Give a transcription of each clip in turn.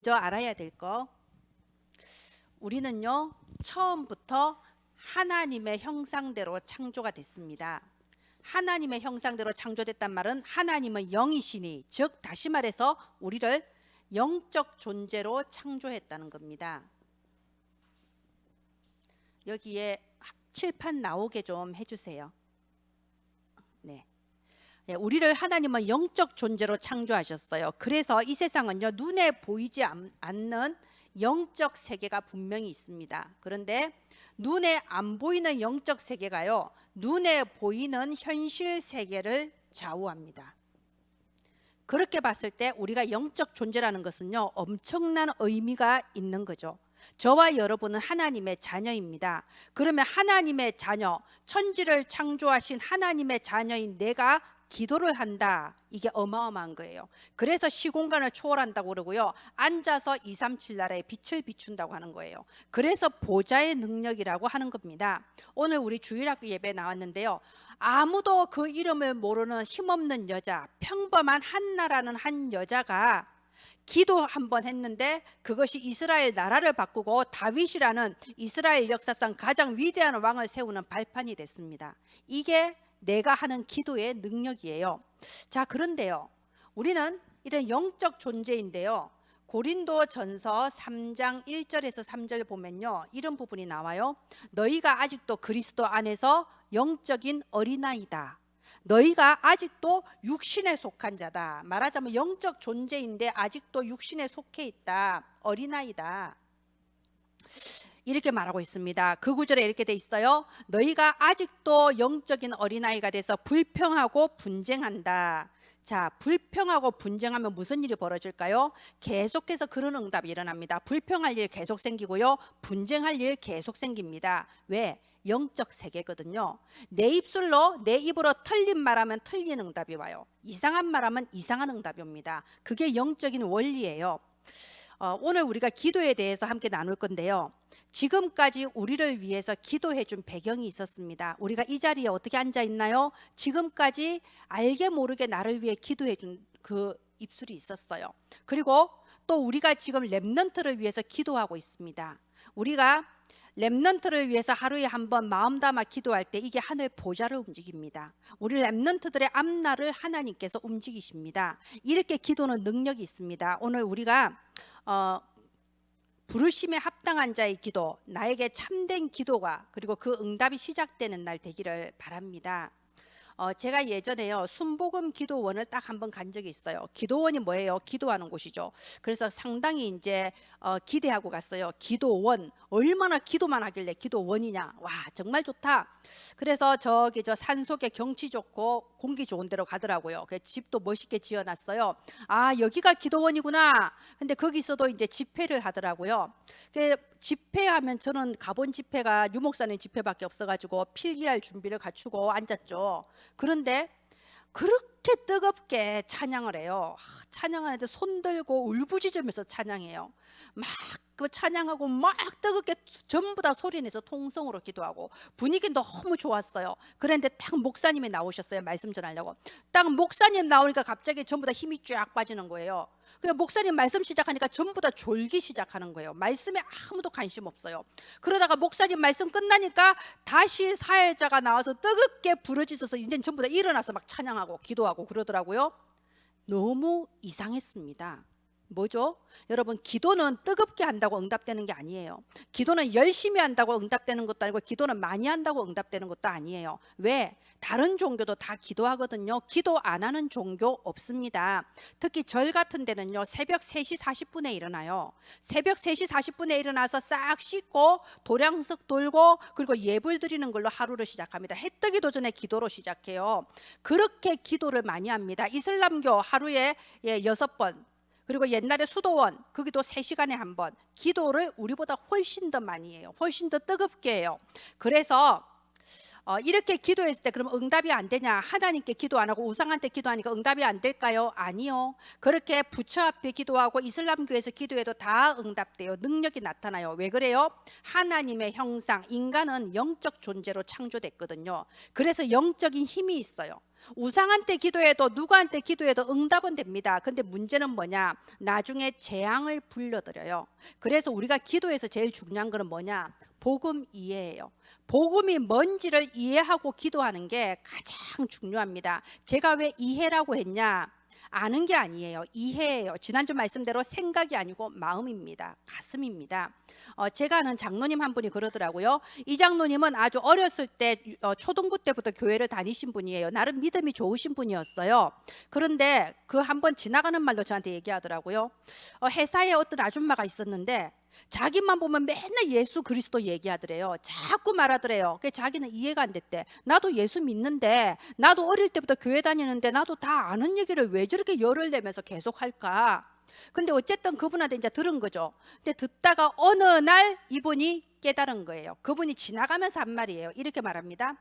먼저 알아야 될 거, 우리는요 처음부터 하나님의 형상대로 창조가 됐습니다. 하나님의 형상대로 창조됐단 말은 하나님은 영이시니, 즉 다시 말해서 우리를 영적 존재로 창조했다는 겁니다. 여기에 칠판 나오게 좀 해주세요. 네. 우리를 하나님은 영적 존재로 창조하셨어요. 그래서 이 세상은요 눈에 보이지 않는 영적 세계가 분명히 있습니다. 그런데 눈에 안 보이는 영적 세계가요 눈에 보이는 현실 세계를 좌우합니다. 그렇게 봤을 때 우리가 영적 존재라는 것은요 엄청난 의미가 있는 거죠. 저와 여러분은 하나님의 자녀입니다. 그러면 하나님의 자녀, 천지를 창조하신 하나님의 자녀인 내가 기도를 한다, 이게 어마어마한 거예요. 그래서 시공간을 초월한다고 그러고요, 앉아서 237 나라의 빛을 비춘다고 하는 거예요. 그래서 보좌의 능력이라고 하는 겁니다. 오늘 우리 주일학교 예배 나왔는데요, 아무도 그 이름을 모르는 힘없는 여자, 평범한 한나라는 한 여자가 기도 한번 했는데 그것이 이스라엘 나라를 바꾸고 다윗이라는 이스라엘 역사상 가장 위대한 왕을 세우는 발판이 됐습니다. 이게 내가 하는 기도의 능력이에요. 자, 그런데요 우리는 이런 영적 존재인데요, 고린도전서 3장 1절에서 3절 보면요 이런 부분이 나와요. 너희가 아직도 그리스도 안에서 영적인 어린아이다. 너희가 아직도 육신에 속한 자다. 말하자면 영적 존재인데 아직도 육신에 속해 있다. 어린아이다. 이렇게 말하고 있습니다. 그 구절에 이렇게 돼 있어요. 너희가 아직도 영적인 어린아이가 돼서 불평하고 분쟁한다. 자, 불평하고 분쟁하면 무슨 일이 벌어질까요? 계속해서 그런 응답이 일어납니다. 불평할 일 계속 생기고요, 분쟁할 일 계속 생깁니다. 왜? 영적 세계거든요. 내 입술로, 내 입으로 틀린 말하면 틀린 응답이 와요. 이상한 말하면 이상한 응답이 옵니다. 그게 영적인 원리예요. 오늘 우리가 기도에 대해서 함께 나눌 건데요, 지금까지 우리를 위해서 기도해 준 배경이 있었습니다. 우리가 이 자리에 어떻게 앉아 있나요? 지금까지 알게 모르게 나를 위해 기도해 준 그 입술이 있었어요. 그리고 또 우리가 지금 렘넌트를 위해서 기도하고 있습니다. 우리가 렘넌트를 위해서 하루에 한 번 마음 담아 기도할 때 이게 하늘 보좌를 움직입니다. 우리 렘넌트들의 앞날을 하나님께서 움직이십니다. 이렇게 기도는 능력이 있습니다. 오늘 우리가 부르심에 합당한 자의 기도, 나에게 참된 기도가, 그리고 그 응답이 시작되는 날 되기를 바랍니다. 제가 예전에요 순복음 기도원을 딱 한 번 간 적이 있어요. 기도원이 뭐예요? 기도하는 곳이죠. 그래서 상당히 이제 기대하고 갔어요. 기도원, 얼마나 기도만 하길래 기도원이냐, 와 정말 좋다. 그래서 저기 저 산속에 경치 좋고 공기 좋은 데로 가더라고요. 그 집도 멋있게 지어놨어요. 아, 여기가 기도원이구나. 근데 거기서도 이제 집회를 하더라고요. 그 집회하면 저는 가본 집회가 유목사님 집회밖에 없어가지고 필기할 준비를 갖추고 앉았죠. 그런데 그렇게 뜨겁게 찬양을 해요. 찬양하는데 손 들고 울부짖으면서 찬양해요. 막 그 찬양하고 막 뜨겁게 전부 다 소리내서 통성으로 기도하고 분위기 너무 좋았어요. 그런데 딱 목사님이 나오셨어요. 말씀 전하려고. 딱 목사님 나오니까 갑자기 전부 다 힘이 쫙 빠지는 거예요. 그냥 목사님 말씀 시작하니까 전부 다 졸기 시작하는 거예요. 말씀에 아무도 관심 없어요. 그러다가 목사님 말씀 끝나니까 다시 사회자가 나와서 뜨겁게 부르짖어서 이제 전부 다 일어나서 막 찬양하고 기도하고 그러더라고요. 너무 이상했습니다. 뭐죠? 여러분, 기도는 뜨겁게 한다고 응답되는 게 아니에요. 기도는 열심히 한다고 응답되는 것도 아니고, 기도는 많이 한다고 응답되는 것도 아니에요. 왜? 다른 종교도 다 기도하거든요. 기도 안 하는 종교 없습니다. 특히 절 같은 데는요 새벽 3시 40분에 일어나요. 새벽 3시 40분에 일어나서 싹 씻고 도량석 돌고 그리고 예불 드리는 걸로 하루를 시작합니다. 해 뜨기도 전에 기도로 시작해요. 그렇게 기도를 많이 합니다. 이슬람교 하루에 6번, 그리고 옛날에 수도원 거기도 3시간에 한 번 기도를 우리보다 훨씬 더 많이 해요. 훨씬 더 뜨겁게 해요. 그래서 이렇게 기도했을 때 그럼 응답이 안 되냐? 하나님께 기도 안 하고 우상한테 기도하니까 응답이 안 될까요? 아니요. 그렇게 부처 앞에 기도하고 이슬람교에서 기도해도 다 응답돼요. 능력이 나타나요. 왜 그래요? 하나님의 형상, 인간은 영적 존재로 창조됐거든요. 그래서 영적인 힘이 있어요. 우상한테 기도해도 누구한테 기도해도 응답은 됩니다. 근데 문제는 뭐냐? 나중에 재앙을 불러들여요. 그래서 우리가 기도해서 제일 중요한 거는 뭐냐? 복음 이해예요. 복음이 뭔지를 이해하고 기도하는 게 가장 중요합니다. 제가 왜 이해라고 했냐? 아는 게 아니에요. 이해예요. 지난주 말씀대로 생각이 아니고 마음입니다. 가슴입니다. 제가 아는 장로님 한 분이 그러더라고요. 이 장로님은 아주 어렸을 때 초등부 때부터 교회를 다니신 분이에요. 나름 믿음이 좋으신 분이었어요. 그런데 그 한 번 지나가는 말로 저한테 얘기하더라고요. 회사에 어떤 아줌마가 있었는데 자기만 보면 맨날 예수 그리스도 얘기하더래요. 자꾸 말하더래요. 그래서 자기는 이해가 안 됐대. 나도 예수 믿는데, 나도 어릴 때부터 교회 다니는데 나도 다 아는 얘기를 왜 저렇게 열을 내면서 계속 할까? 근데 어쨌든 그분한테 이제 들은 거죠. 근데 듣다가 어느 날 이분이 깨달은 거예요. 그분이 지나가면서 한 말이에요. 이렇게 말합니다.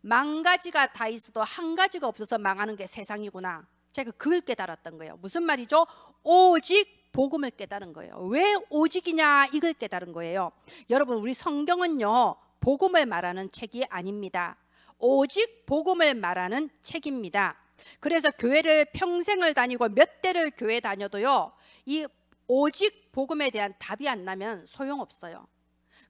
만 가지가 다 있어도 한 가지가 없어서 망하는 게 세상이구나. 제가 그걸 깨달았던 거예요. 무슨 말이죠? 오직 복음을 깨달은 거예요. 왜 오직이냐, 이걸 깨달은 거예요. 여러분, 우리 성경은요, 복음을 말하는 책이 아닙니다. 오직 복음을 말하는 책입니다. 그래서 교회를 평생을 다니고 몇 대를 교회 다녀도요, 이 오직 복음에 대한 답이 안 나면 소용없어요.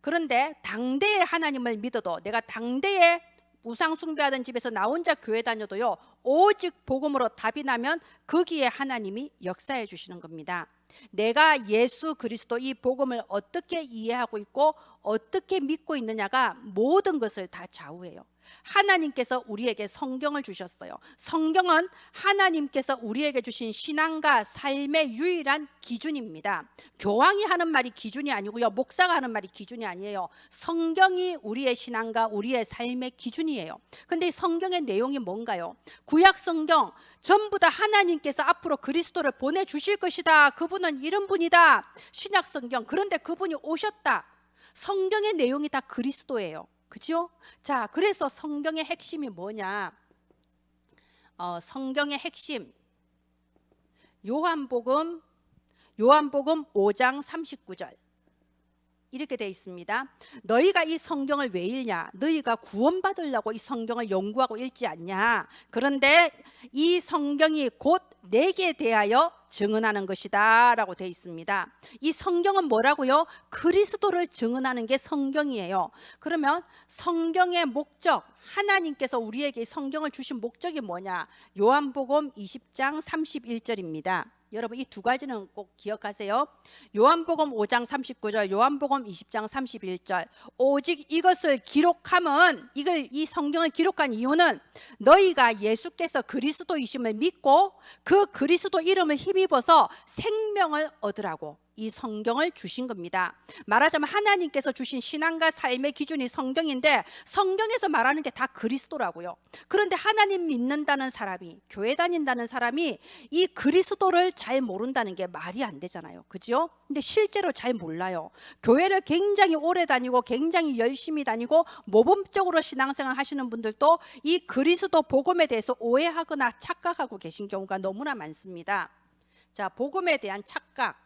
그런데 당대의 하나님을 믿어도, 내가 당대의 우상 숭배하던 집에서 나 혼자 교회 다녀도요, 오직 복음으로 답이 나면 거기에 하나님이 역사해 주시는 겁니다. 내가 예수 그리스도 이 복음을 어떻게 이해하고 있고 어떻게 믿고 있느냐가 모든 것을 다 좌우해요. 하나님께서 우리에게 성경을 주셨어요. 성경은 하나님께서 우리에게 주신 신앙과 삶의 유일한 기준입니다. 교황이 하는 말이 기준이 아니고요, 목사가 하는 말이 기준이 아니에요. 성경이 우리의 신앙과 우리의 삶의 기준이에요. 근데 이 성경의 내용이 뭔가요? 구약 성경 전부 다 하나님께서 앞으로 그리스도를 보내주실 것이다, 그분은 이런 분이다. 신약 성경, 그런데 그분이 오셨다. 성경의 내용이 다 그리스도예요. 그죠? 자, 그래서 성경의 핵심이 뭐냐? 성경의 핵심, 요한복음 5장 39절 이렇게 되어 있습니다. 너희가 이 성경을 왜 읽냐? 너희가 구원받으려고 이 성경을 연구하고 읽지 않냐? 그런데 이 성경이 곧 내게 대하여 증언하는 것이다 라고 되어 있습니다. 이 성경은 뭐라고요? 그리스도를 증언하는 게 성경이에요. 그러면 성경의 목적, 하나님께서 우리에게 성경을 주신 목적이 뭐냐? 요한복음 20장 31절입니다. 여러분, 이 두 가지는 꼭 기억하세요. 요한복음 5장 39절, 요한복음 20장 31절. 오직 이것을 기록함은, 이 성경을 기록한 이유는 너희가 예수께서 그리스도이심을 믿고 그 그리스도 이름을 힘입어서 생명을 얻으라고 이 성경을 주신 겁니다. 말하자면 하나님께서 주신 신앙과 삶의 기준이 성경인데, 성경에서 말하는 게 다 그리스도라고요. 그런데 하나님 믿는다는 사람이, 교회 다닌다는 사람이 이 그리스도를 잘 모른다는 게 말이 안 되잖아요. 그죠? 근데 실제로 잘 몰라요. 교회를 굉장히 오래 다니고 굉장히 열심히 다니고 모범적으로 신앙생활 하시는 분들도 이 그리스도 복음에 대해서 오해하거나 착각하고 계신 경우가 너무나 많습니다. 자, 복음에 대한 착각,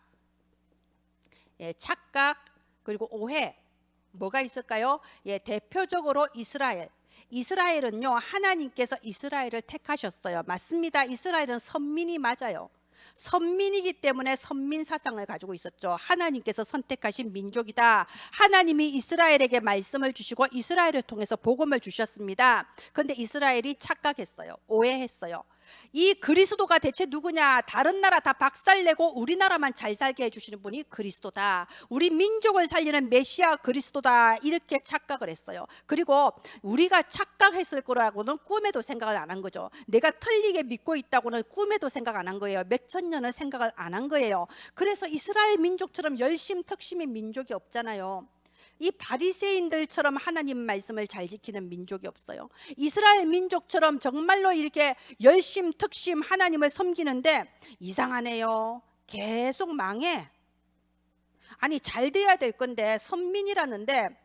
착각 그리고 오해, 뭐가 있을까요? 대표적으로 이스라엘은요, 하나님께서 이스라엘을 택하셨어요. 맞습니다. 이스라엘은 선민이 맞아요. 선민이기 때문에 선민 사상을 가지고 있었죠. 하나님께서 선택하신 민족이다. 하나님이 이스라엘에게 말씀을 주시고 이스라엘을 통해서 복음을 주셨습니다. 그런데 이스라엘이 착각했어요. 오해했어요. 이 그리스도가 대체 누구냐? 다른 나라 다 박살내고 우리나라만 잘 살게 해주시는 분이 그리스도다. 우리 민족을 살리는 메시아 그리스도다. 이렇게 착각을 했어요. 그리고 우리가 착각했을 거라고는 꿈에도 생각을 안 한 거죠. 내가 틀리게 믿고 있다고는 꿈에도 생각 안 한 거예요. 몇천 년을 생각을 안 한 거예요. 그래서 이스라엘 민족처럼 열심특심인 민족이 없잖아요. 이 바리새인들처럼 하나님 말씀을 잘 지키는 민족이 없어요. 이스라엘 민족처럼 정말로 이렇게 열심특심 하나님을 섬기는데 이상하네요. 계속 망해. 아니, 잘 돼야 될 건데 선민이라는데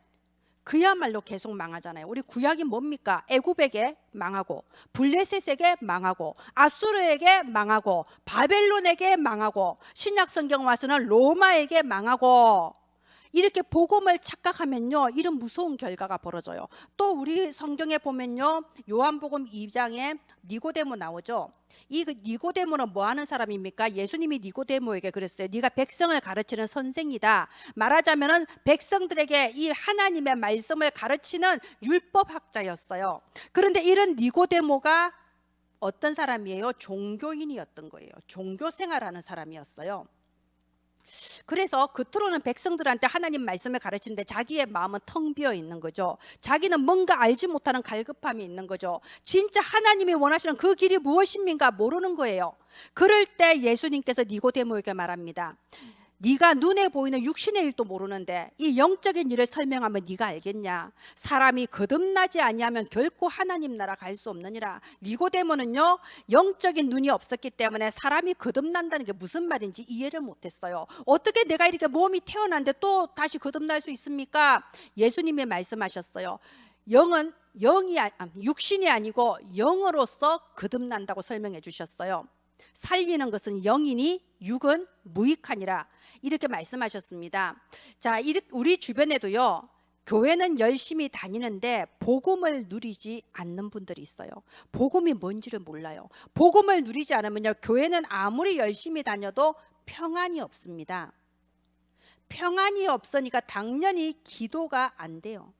그야말로 계속 망하잖아요. 우리 구약이 뭡니까? 애굽에게 망하고, 블레셋에게 망하고, 아수르에게 망하고, 바벨론에게 망하고, 신약 성경 와서는 로마에게 망하고, 이렇게 복음을 착각하면요, 이런 무서운 결과가 벌어져요. 또 우리 성경에 보면요, 요한복음 2장에 니고데모 나오죠. 이 니고데모는 뭐 하는 사람입니까? 예수님이 니고데모에게 그랬어요. 네가 백성을 가르치는 선생이다. 말하자면은 백성들에게 이 하나님의 말씀을 가르치는 율법학자였어요. 그런데 이런 니고데모가 어떤 사람이에요? 종교인이었던 거예요. 종교 생활하는 사람이었어요. 그래서 겉으로는 백성들한테 하나님 말씀을 가르치는데 자기의 마음은 텅 비어 있는 거죠. 자기는 뭔가 알지 못하는 갈급함이 있는 거죠. 진짜 하나님이 원하시는 그 길이 무엇입니까? 모르는 거예요. 그럴 때 예수님께서 니고데모에게 말합니다. 네가 눈에 보이는 육신의 일도 모르는데 이 영적인 일을 설명하면 네가 알겠냐? 사람이 거듭나지 아니하면 결코 하나님 나라 갈 수 없느니라. 니고데모는요, 영적인 눈이 없었기 때문에 사람이 거듭난다는 게 무슨 말인지 이해를 못했어요. 어떻게 내가 이렇게 몸이 태어났는데 또 다시 거듭날 수 있습니까? 예수님이 말씀하셨어요. 영은 육신이 아니고 영으로서 거듭난다고 설명해 주셨어요. 살리는 것은 영이니 육은 무익하니라, 이렇게 말씀하셨습니다. 자, 우리 주변에도요, 교회는 열심히 다니는데 복음을 누리지 않는 분들이 있어요. 복음이 뭔지를 몰라요. 복음을 누리지 않으면요, 교회는 아무리 열심히 다녀도 평안이 없습니다. 평안이 없으니까 당연히 기도가 안 돼요.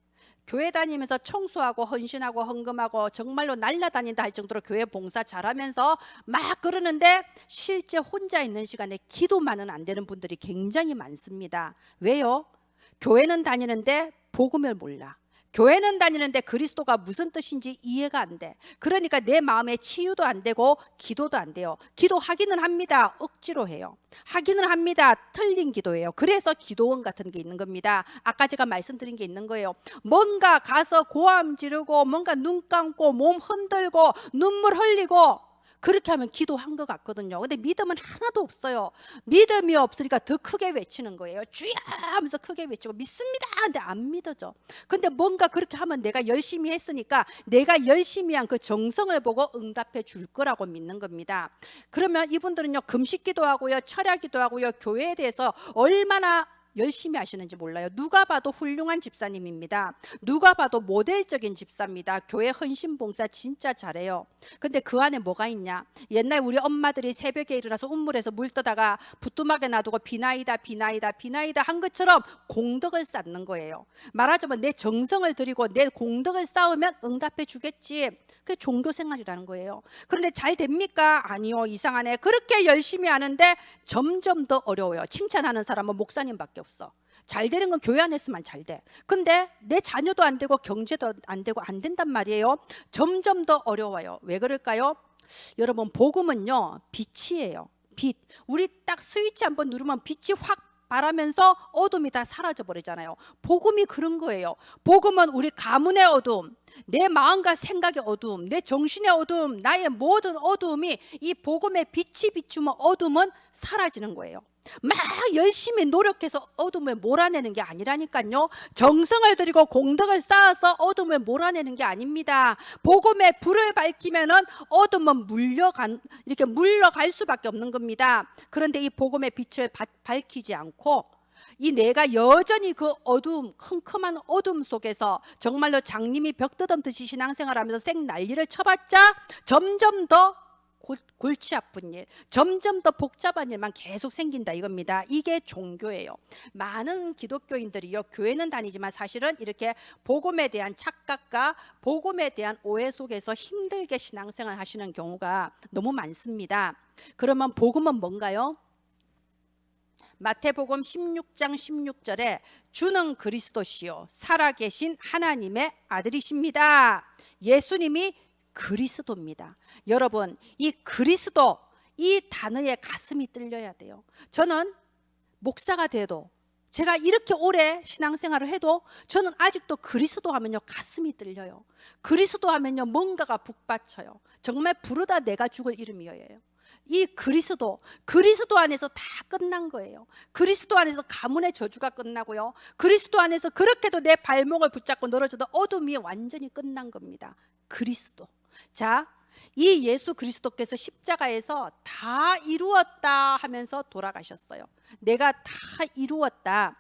교회 다니면서 청소하고 헌신하고 헌금하고 정말로 날라다닌다 할 정도로 교회 봉사 잘하면서 막 그러는데 실제 혼자 있는 시간에 기도만은 안 되는 분들이 굉장히 많습니다. 왜요? 교회는 다니는데 복음을 몰라. 교회는 다니는데 그리스도가 무슨 뜻인지 이해가 안 돼. 그러니까 내 마음에 치유도 안 되고 기도도 안 돼요. 기도하기는 합니다. 억지로 해요. 하기는 합니다. 틀린 기도예요. 그래서 기도원 같은 게 있는 겁니다. 아까 제가 말씀드린 게 있는 거예요. 뭔가 가서 고함 지르고 뭔가 눈 감고 몸 흔들고 눈물 흘리고 그렇게 하면 기도한 것 같거든요. 근데 믿음은 하나도 없어요. 믿음이 없으니까 더 크게 외치는 거예요. 주여 하면서 크게 외치고 믿습니다. 근데 안 믿어져. 근데 뭔가 그렇게 하면 내가 열심히 했으니까 내가 열심히 한 그 정성을 보고 응답해 줄 거라고 믿는 겁니다. 그러면 이분들은요, 금식 기도하고요, 철야 기도하고요, 교회에 대해서 얼마나 열심히 하시는지 몰라요. 누가 봐도 훌륭한 집사님입니다. 누가 봐도 모델적인 집사입니다. 교회 헌신 봉사 진짜 잘해요. 근데 그 안에 뭐가 있냐? 옛날 우리 엄마들이 새벽에 일어나서 우물에서 물 떠다가 부뚜막에 놔두고 비나이다 비나이다 비나이다 한 것처럼 공덕을 쌓는 거예요. 말하자면 내 정성을 들이고 내 공덕을 쌓으면 응답해 주겠지. 그게 종교 생활이라는 거예요. 그런데 잘 됩니까? 아니요, 이상하네. 그렇게 열심히 하는데 점점 더 어려워요. 칭찬하는 사람은 목사님밖에 없어. 잘 되는 건 교회 안에서만 잘 돼. 근데 내 자녀도 안 되고 경제도 안 되고 안 된단 말이에요. 점점 더 어려워요. 왜 그럴까요? 여러분, 복음은요, 빛이에요. 빛. 우리 딱 스위치 한번 누르면 빛이 확 바라면서 어둠이 다 사라져 버리잖아요. 복음이 그런 거예요. 복음은 우리 가문의 어둠, 내 마음과 생각의 어둠, 내 정신의 어둠, 나의 모든 어둠이 이 복음의 빛이 비추면 어둠은 사라지는 거예요. 막 열심히 노력해서 어둠을 몰아내는 게 아니라니까요. 정성을 들이고 공덕을 쌓아서 어둠을 몰아내는 게 아닙니다. 복음의 불을 밝히면은 어둠은 이렇게 물러갈 수밖에 없는 겁니다. 그런데 이 복음의 빛을 밝히지 않고 이 내가 여전히 그 어둠, 컴컴한 어둠 속에서 정말로 장님이 벽 뜯음듯이 신앙생활하면서 생 난리를 쳐봤자 점점 더 골치 아픈 일, 점점 더 복잡한 일만 계속 생긴다 이겁니다. 이게 종교예요. 많은 기독교인들이요, 교회는 다니지만 사실은 이렇게 복음에 대한 착각과 복음에 대한 오해 속에서 힘들게 신앙생활 하시는 경우가 너무 많습니다. 그러면 복음은 뭔가요? 마태복음 16장 16절에 주는 그리스도시요 살아계신 하나님의 아들이십니다. 예수님이 그리스도입니다. 여러분, 이 그리스도, 이 단어에 가슴이 뚫려야 돼요. 저는 목사가 돼도, 제가 이렇게 오래 신앙생활을 해도 저는 아직도 그리스도 하면요 가슴이 뚫려요. 그리스도 하면요 뭔가가 북받쳐요. 정말 부르다 내가 죽을 이름이에요. 이 그리스도 안에서 다 끝난 거예요. 그리스도 안에서 가문의 저주가 끝나고요, 그리스도 안에서 그렇게도 내 발목을 붙잡고 늘어져도 어둠이 완전히 끝난 겁니다. 그리스도. 자, 이 예수 그리스도께서 십자가에서 다 이루었다 하면서 돌아가셨어요. 내가 다 이루었다.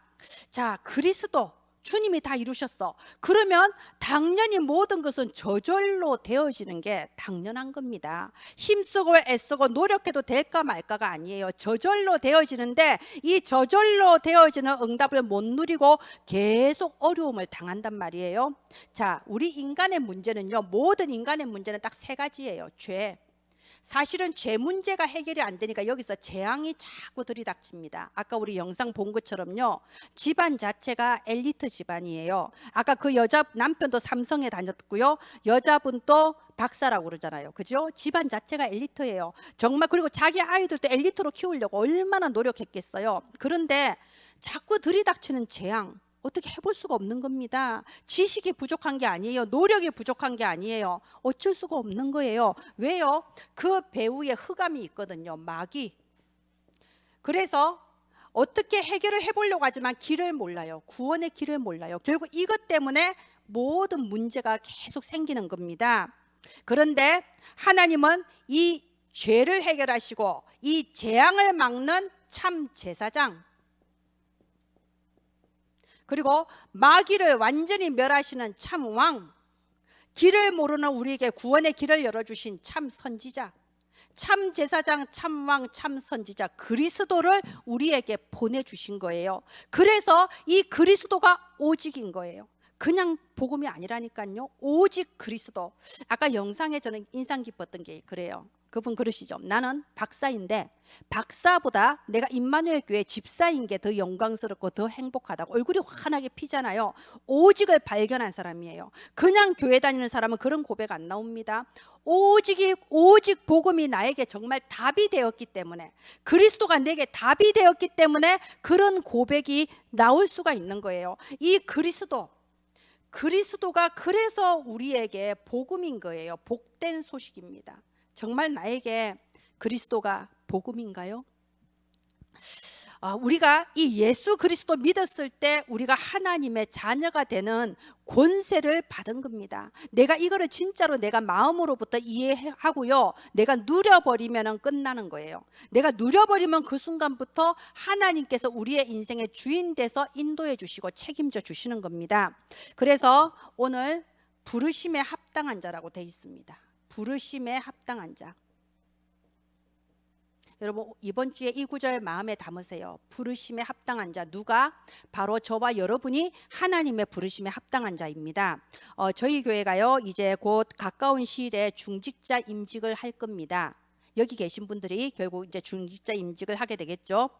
자, 그리스도 주님이 다 이루셨어. 그러면 당연히 모든 것은 저절로 되어지는 게 당연한 겁니다. 힘쓰고 애쓰고 노력해도 될까 말까가 아니에요. 저절로 되어지는데 이 저절로 되어지는 응답을 못 누리고 계속 어려움을 당한단 말이에요. 자, 우리 인간의 문제는요, 모든 인간의 문제는 딱 세 가지예요. 죄. 사실은 죄 문제가 해결이 안 되니까 여기서 재앙이 자꾸 들이닥칩니다. 아까 우리 영상 본 것처럼요, 집안 자체가 엘리트 집안이에요. 아까 그 여자 남편도 삼성에 다녔고요, 여자분도 박사라고 그러잖아요. 그죠? 집안 자체가 엘리트예요. 정말. 그리고 자기 아이들도 엘리트로 키우려고 얼마나 노력했겠어요. 그런데 자꾸 들이닥치는 재앙, 어떻게 해볼 수가 없는 겁니다. 지식이 부족한 게 아니에요. 노력이 부족한 게 아니에요. 어쩔 수가 없는 거예요. 왜요? 그 배후에 흑암이 있거든요. 마귀. 그래서 어떻게 해결을 해보려고 하지만 길을 몰라요. 구원의 길을 몰라요. 결국 이것 때문에 모든 문제가 계속 생기는 겁니다. 그런데 하나님은 이 죄를 해결하시고 이 재앙을 막는 참 제사장, 그리고 마귀를 완전히 멸하시는 참 왕, 길을 모르는 우리에게 구원의 길을 열어주신 참 선지자, 참 제사장, 참 왕, 참 선지자 그리스도를 우리에게 보내주신 거예요. 그래서 이 그리스도가 오직인 거예요. 그냥 복음이 아니라니까요. 오직 그리스도. 아까 영상에 저는 인상 깊었던 게 그래요. 그분 그러시죠. 나는 박사인데 박사보다 내가 임마누엘 교회 집사인 게 더 영광스럽고 더 행복하다고 얼굴이 환하게 피잖아요. 오직을 발견한 사람이에요. 그냥 교회 다니는 사람은 그런 고백 안 나옵니다. 오직 복음이 나에게 정말 답이 되었기 때문에, 그리스도가 내게 답이 되었기 때문에 그런 고백이 나올 수가 있는 거예요. 이 그리스도가 그래서 우리에게 복음인 거예요. 복된 소식입니다. 정말 나에게 그리스도가 복음인가요? 우리가 이 예수 그리스도 믿었을 때 우리가 하나님의 자녀가 되는 권세를 받은 겁니다. 내가 이거를 진짜로 내가 마음으로부터 이해하고요, 내가 누려버리면 끝나는 거예요. 내가 누려버리면 그 순간부터 하나님께서 우리의 인생의 주인 돼서 인도해 주시고 책임져 주시는 겁니다. 그래서 오늘 부르심에 합당한 자라고 되어 있습니다. 부르심에 합당한 자. 여러분 이번 주에 이 구절 마음에 담으세요. 부르심에 합당한 자. 누가? 바로 저와 여러분이 하나님의 부르심에 합당한 자입니다. 저희 교회가요, 이제 곧 가까운 시일에 중직자 임직을 할 겁니다. 여기 계신 분들이 결국 이제 중직자 임직을 하게 되겠죠.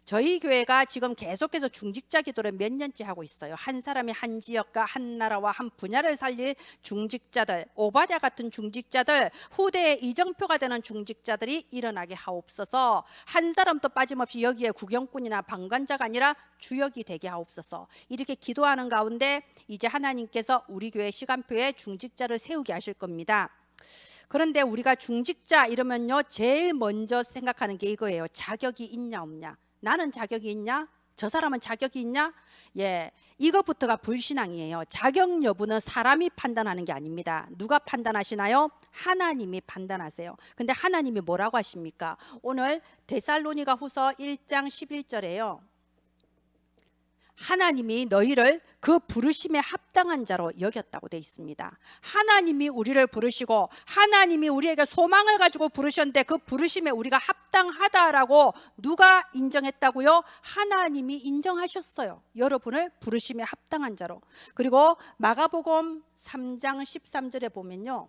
저희 교회가 지금 계속해서 중직자 기도를 몇 년째 하고 있어요. 한 사람이 한 지역과 한 나라와 한 분야를 살릴 중직자들, 오바댜 같은 중직자들, 후대의 이정표가 되는 중직자들이 일어나게 하옵소서. 한 사람도 빠짐없이 여기에 구경꾼이나 방관자가 아니라 주역이 되게 하옵소서. 이렇게 기도하는 가운데 이제 하나님께서 우리 교회 시간표에 중직자를 세우게 하실 겁니다. 그런데 우리가 중직자 이러면요, 제일 먼저 생각하는 게 이거예요. 자격이 있냐 없냐. 나는 자격이 있냐? 저 사람은 자격이 있냐? 예, 이것부터가 불신앙이에요. 자격 여부는 사람이 판단하는 게 아닙니다. 누가 판단하시나요? 하나님이 판단하세요. 근데 하나님이 뭐라고 하십니까? 오늘 데살로니가 후서 1장 11절에요. 하나님이 너희를 그 부르심에 합당한 자로 여겼다고 되어 있습니다. 하나님이 우리를 부르시고 하나님이 우리에게 소망을 가지고 부르셨는데 그 부르심에 우리가 합당하다라고 누가 인정했다고요? 하나님이 인정하셨어요. 여러분을 부르심에 합당한 자로. 그리고 마가복음 3장 13절에 보면요,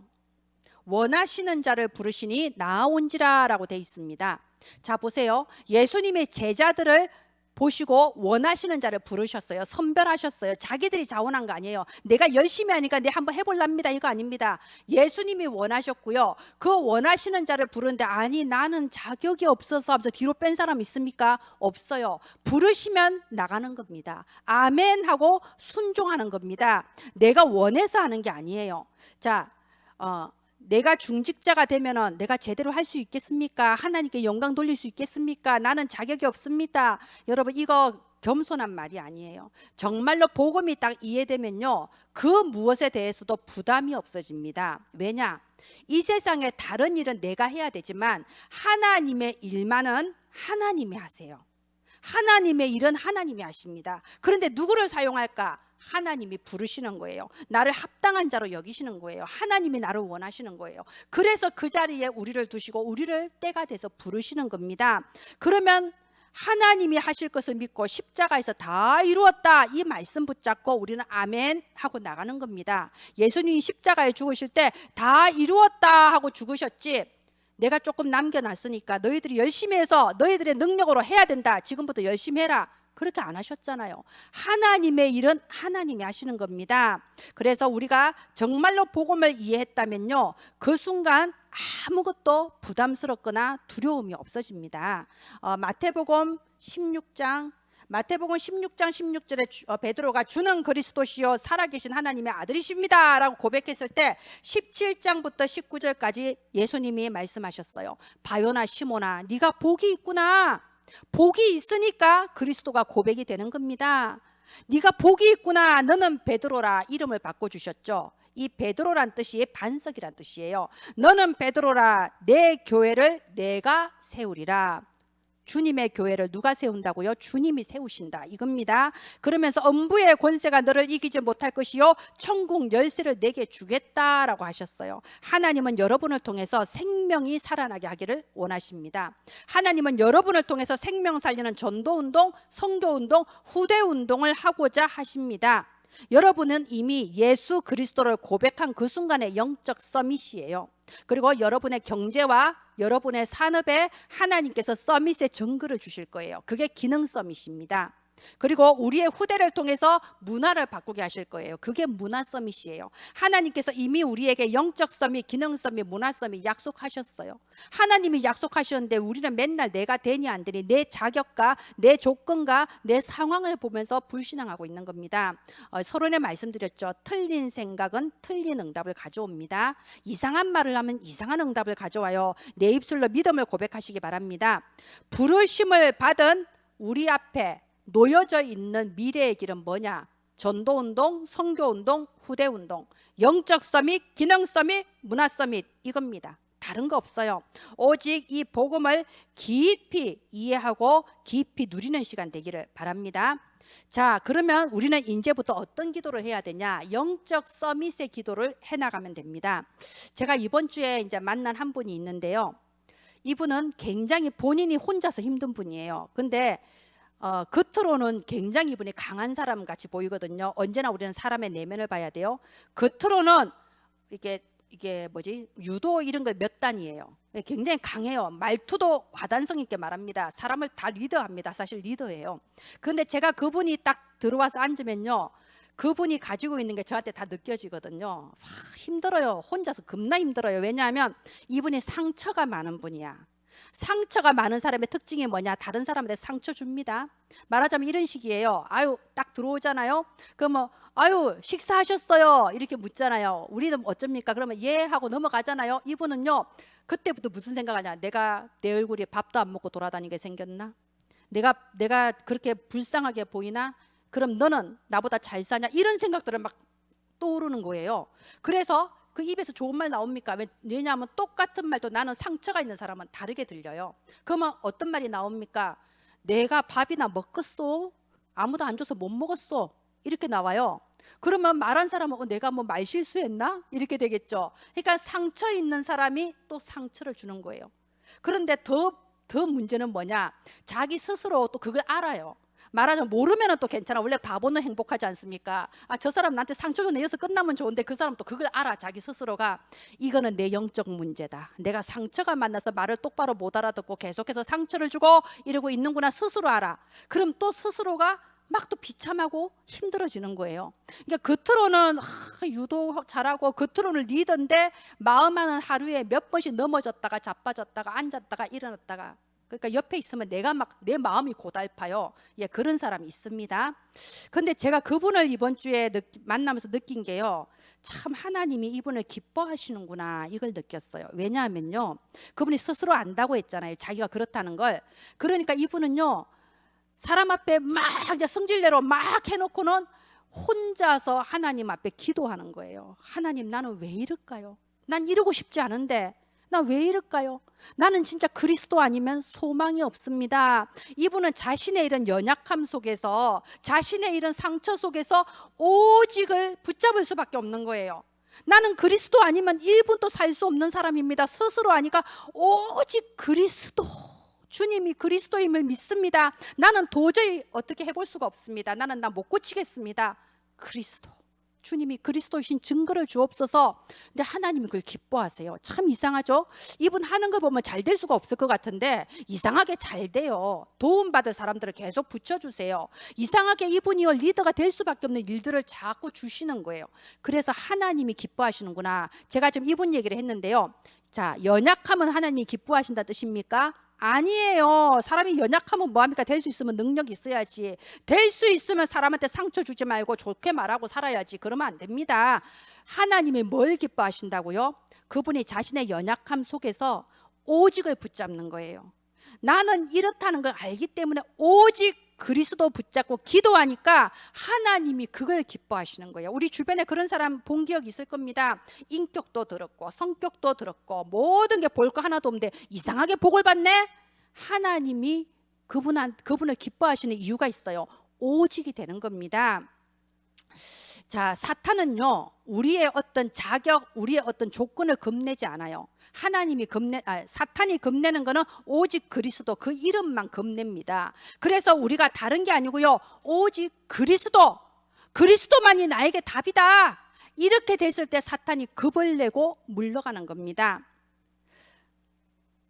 원하시는 자를 부르시니 나아온지라 라고 되어 있습니다. 자 보세요. 예수님의 제자들을 보시고 원하시는 자를 부르셨어요. 선별하셨어요. 자기들이 자원한 거 아니에요. 내가 열심히 하니까 내 한번 해볼랍니다, 이거 아닙니다. 예수님이 원하셨고요, 그 원하시는 자를 부르는데 아니 나는 자격이 없어서 하면서 뒤로 뺀 사람 있습니까? 없어요. 부르시면 나가는 겁니다. 아멘 하고 순종하는 겁니다. 내가 원해서 하는 게 아니에요. 자, 내가 중직자가 되면은 내가 제대로 할 수 있겠습니까? 하나님께 영광 돌릴 수 있겠습니까? 나는 자격이 없습니다. 여러분 이거 겸손한 말이 아니에요. 정말로 복음이 딱 이해되면요, 그 무엇에 대해서도 부담이 없어집니다. 왜냐? 이 세상에 다른 일은 내가 해야 되지만 하나님의 일만은 하나님이 하세요. 하나님의 일은 하나님이 하십니다. 그런데 누구를 사용할까? 하나님이 부르시는 거예요. 나를 합당한 자로 여기시는 거예요. 하나님이 나를 원하시는 거예요. 그래서 그 자리에 우리를 두시고 우리를 때가 돼서 부르시는 겁니다. 그러면 하나님이 하실 것을 믿고 십자가에서 다 이루었다 이 말씀 붙잡고 우리는 아멘 하고 나가는 겁니다. 예수님이 십자가에 죽으실 때 다 이루었다 하고 죽으셨지, 내가 조금 남겨놨으니까 너희들이 열심히 해서 너희들의 능력으로 해야 된다, 지금부터 열심히 해라, 그렇게 안 하셨잖아요. 하나님의 일은 하나님이 하시는 겁니다. 그래서 우리가 정말로 복음을 이해했다면요, 그 순간 아무것도 부담스럽거나 두려움이 없어집니다. 마태복음 16장 16절에 베드로가 주는 그리스도시요 살아계신 하나님의 아들이십니다 라고 고백했을 때 17장부터 19절까지 예수님이 말씀하셨어요. 바요나 시몬아, 네가 복이 있구나. 복이 있으니까 그리스도가 고백이 되는 겁니다. 네가 복이 있구나. 너는 베드로라 이름을 바꿔주셨죠. 이 베드로란 뜻이 반석이란 뜻이에요. 너는 베드로라, 내 교회를 내가 세우리라. 주님의 교회를 누가 세운다고요? 주님이 세우신다 이겁니다. 그러면서 엄부의 권세가 너를 이기지 못할 것이요 천국 열쇠를 내게 주겠다라고 하셨어요. 하나님은 여러분을 통해서 생명이 살아나게 하기를 원하십니다. 하나님은 여러분을 통해서 생명 살리는 전도운동, 선교운동, 후대운동을 하고자 하십니다. 여러분은 이미 예수 그리스도를 고백한 그 순간의 영적 서밋이에요. 그리고 여러분의 경제와 여러분의 산업에 하나님께서 서밋의 정글을 주실 거예요. 그게 기능 서밋입니다. 그리고 우리의 후대를 통해서 문화를 바꾸게 하실 거예요. 그게 문화 서밋이에요. 하나님께서 이미 우리에게 영적 서밋, 기능 서밋, 문화 서밋 약속하셨어요. 하나님이 약속하셨는데 우리는 맨날 내가 되니 안 되니 내 자격과 내 조건과 내 상황을 보면서 불신앙하고 있는 겁니다. 서론에 말씀드렸죠. 틀린 생각은 틀린 응답을 가져옵니다. 이상한 말을 하면 이상한 응답을 가져와요. 내 입술로 믿음을 고백하시기 바랍니다. 부르심을 받은 우리 앞에 놓여져 있는 미래의 길은 뭐냐? 전도운동, 선교운동, 후대운동, 영적 서밋, 기능 서밋, 문화 서밋 이겁니다. 다른 거 없어요. 오직 이 복음을 깊이 이해하고 깊이 누리는 시간 되기를 바랍니다. 자, 그러면 우리는 이제부터 어떤 기도를 해야 되냐? 영적 서밋의 기도를 해나가면 됩니다. 제가 이번 주에 이제 만난 한 분이 있는데요. 이분은 굉장히 본인이 혼자서 힘든 분이에요. 근데 겉으로는 굉장히 이분이 강한 사람 같이 보이거든요. 언제나 우리는 사람의 내면을 봐야 돼요. 겉으로는 이게 뭐지? 유도 이런 거 몇 단이에요. 굉장히 강해요. 말투도 과단성 있게 말합니다. 사람을 다 리더합니다. 사실 리더예요. 그런데 제가 그분이 딱 들어와서 앉으면요, 그분이 가지고 있는 게 저한테 다 느껴지거든요. 힘들어요. 혼자서 겁나 힘들어요. 왜냐하면 이분이 상처가 많은 분이야. 상처가 많은 사람의 특징이 뭐냐? 다른 사람한테 상처 줍니다. 말하자면 이런 식이에요. 아유, 딱 들어오잖아요. 그럼 아유, 식사하셨어요? 이렇게 묻잖아요. 우리는 어쩝니까? 그러면 예 하고 넘어가잖아요. 이분은요, 그때부터 무슨 생각하냐? 내가 내 얼굴이 밥도 안 먹고 돌아다니게 생겼나? 내가 그렇게 불쌍하게 보이나? 그럼 너는 나보다 잘 사냐? 이런 생각들을 막 떠오르는 거예요. 그래서 그 입에서 좋은 말 나옵니까? 왜냐하면 똑같은 말도 나는 상처가 있는 사람은 다르게 들려요. 그러면 어떤 말이 나옵니까? 내가 밥이나 먹겠어? 아무도 안 줘서 못 먹었어. 이렇게 나와요. 그러면 말한 사람은 내가 뭐 말 실수했나? 이렇게 되겠죠. 그러니까 상처 있는 사람이 또 상처를 주는 거예요. 그런데 더 문제는 뭐냐? 자기 스스로 또 그걸 알아요. 말하자면 모르면 또 괜찮아. 원래 바보는 행복하지 않습니까? 저 사람 나한테 상처 좀 내어서 끝나면 좋은데 그 사람 또 그걸 알아. 자기 스스로가 이거는 내 영적 문제다. 내가 상처가 만나서 말을 똑바로 못 알아듣고 계속해서 상처를 주고 이러고 있는구나 스스로 알아. 그럼 또 스스로가 막 또 비참하고 힘들어지는 거예요. 그러니까 겉으로는 유도 잘하고 겉으로는 리더인데 마음은 하루에 몇 번씩 넘어졌다가 자빠졌다가 앉았다가 일어났다가, 그러니까 옆에 있으면 내가 막 내 마음이 고달파요. 예, 그런 사람이 있습니다. 근데 제가 그분을 이번 주에 만나면서 느낀 게요, 참 하나님이 이분을 기뻐하시는구나 이걸 느꼈어요. 왜냐하면요, 그분이 스스로 안다고 했잖아요. 자기가 그렇다는 걸. 그러니까 이분은요, 사람 앞에 막 이제 성질대로 막 해놓고는 혼자서 하나님 앞에 기도하는 거예요. 하나님, 나는 왜 이럴까요? 난 이러고 싶지 않은데 나 왜 이럴까요? 나는 진짜 그리스도 아니면 소망이 없습니다. 이분은 자신의 이런 연약함 속에서, 자신의 이런 상처 속에서 오직을 붙잡을 수밖에 없는 거예요. 나는 그리스도 아니면 1분도 살 수 없는 사람입니다. 스스로 하니까 오직 그리스도, 주님이 그리스도임을 믿습니다. 나는 도저히 어떻게 해볼 수가 없습니다. 나는 나 못 고치겠습니다. 그리스도, 주님이 그리스도이신 증거를 주옵소서. 근데 하나님이 그걸 기뻐하세요. 참 이상하죠? 이분 하는 거 보면 잘 될 수가 없을 것 같은데 이상하게 잘 돼요. 도움받을 사람들을 계속 붙여주세요. 이상하게 이분이요 리더가 될 수밖에 없는 일들을 자꾸 주시는 거예요. 그래서 하나님이 기뻐하시는구나. 제가 지금 이분 얘기를 했는데요. 자, 연약하면 하나님이 기뻐하신다 뜻입니까? 아니에요. 사람이 연약하면 뭐합니까? 될 수 있으면 능력이 있어야지. 될 수 있으면 사람한테 상처 주지 말고 좋게 말하고 살아야지. 그러면 안 됩니다. 하나님이 뭘 기뻐하신다고요? 그분이 자신의 연약함 속에서 오직을 붙잡는 거예요. 나는 이렇다는 걸 알기 때문에 오직 그리스도 붙잡고 기도하니까 하나님이 그걸 기뻐하시는 거예요. 우리 주변에 그런 사람 본 기억 있을 겁니다. 인격도 더럽고 성격도 더럽고 모든 게 볼 거 하나도 없는데 이상하게 복을 받네? 하나님이 그분을 기뻐하시는 이유가 있어요. 오직이 되는 겁니다. 자, 사탄은요 우리의 어떤 자격, 우리의 어떤 조건을 겁내지 않아요. 사탄이 겁내는 거는 오직 그리스도, 그 이름만 겁냅니다. 그래서 우리가 다른 게 아니고요, 오직 그리스도만이 나에게 답이다. 이렇게 됐을 때 사탄이 겁을 내고 물러가는 겁니다.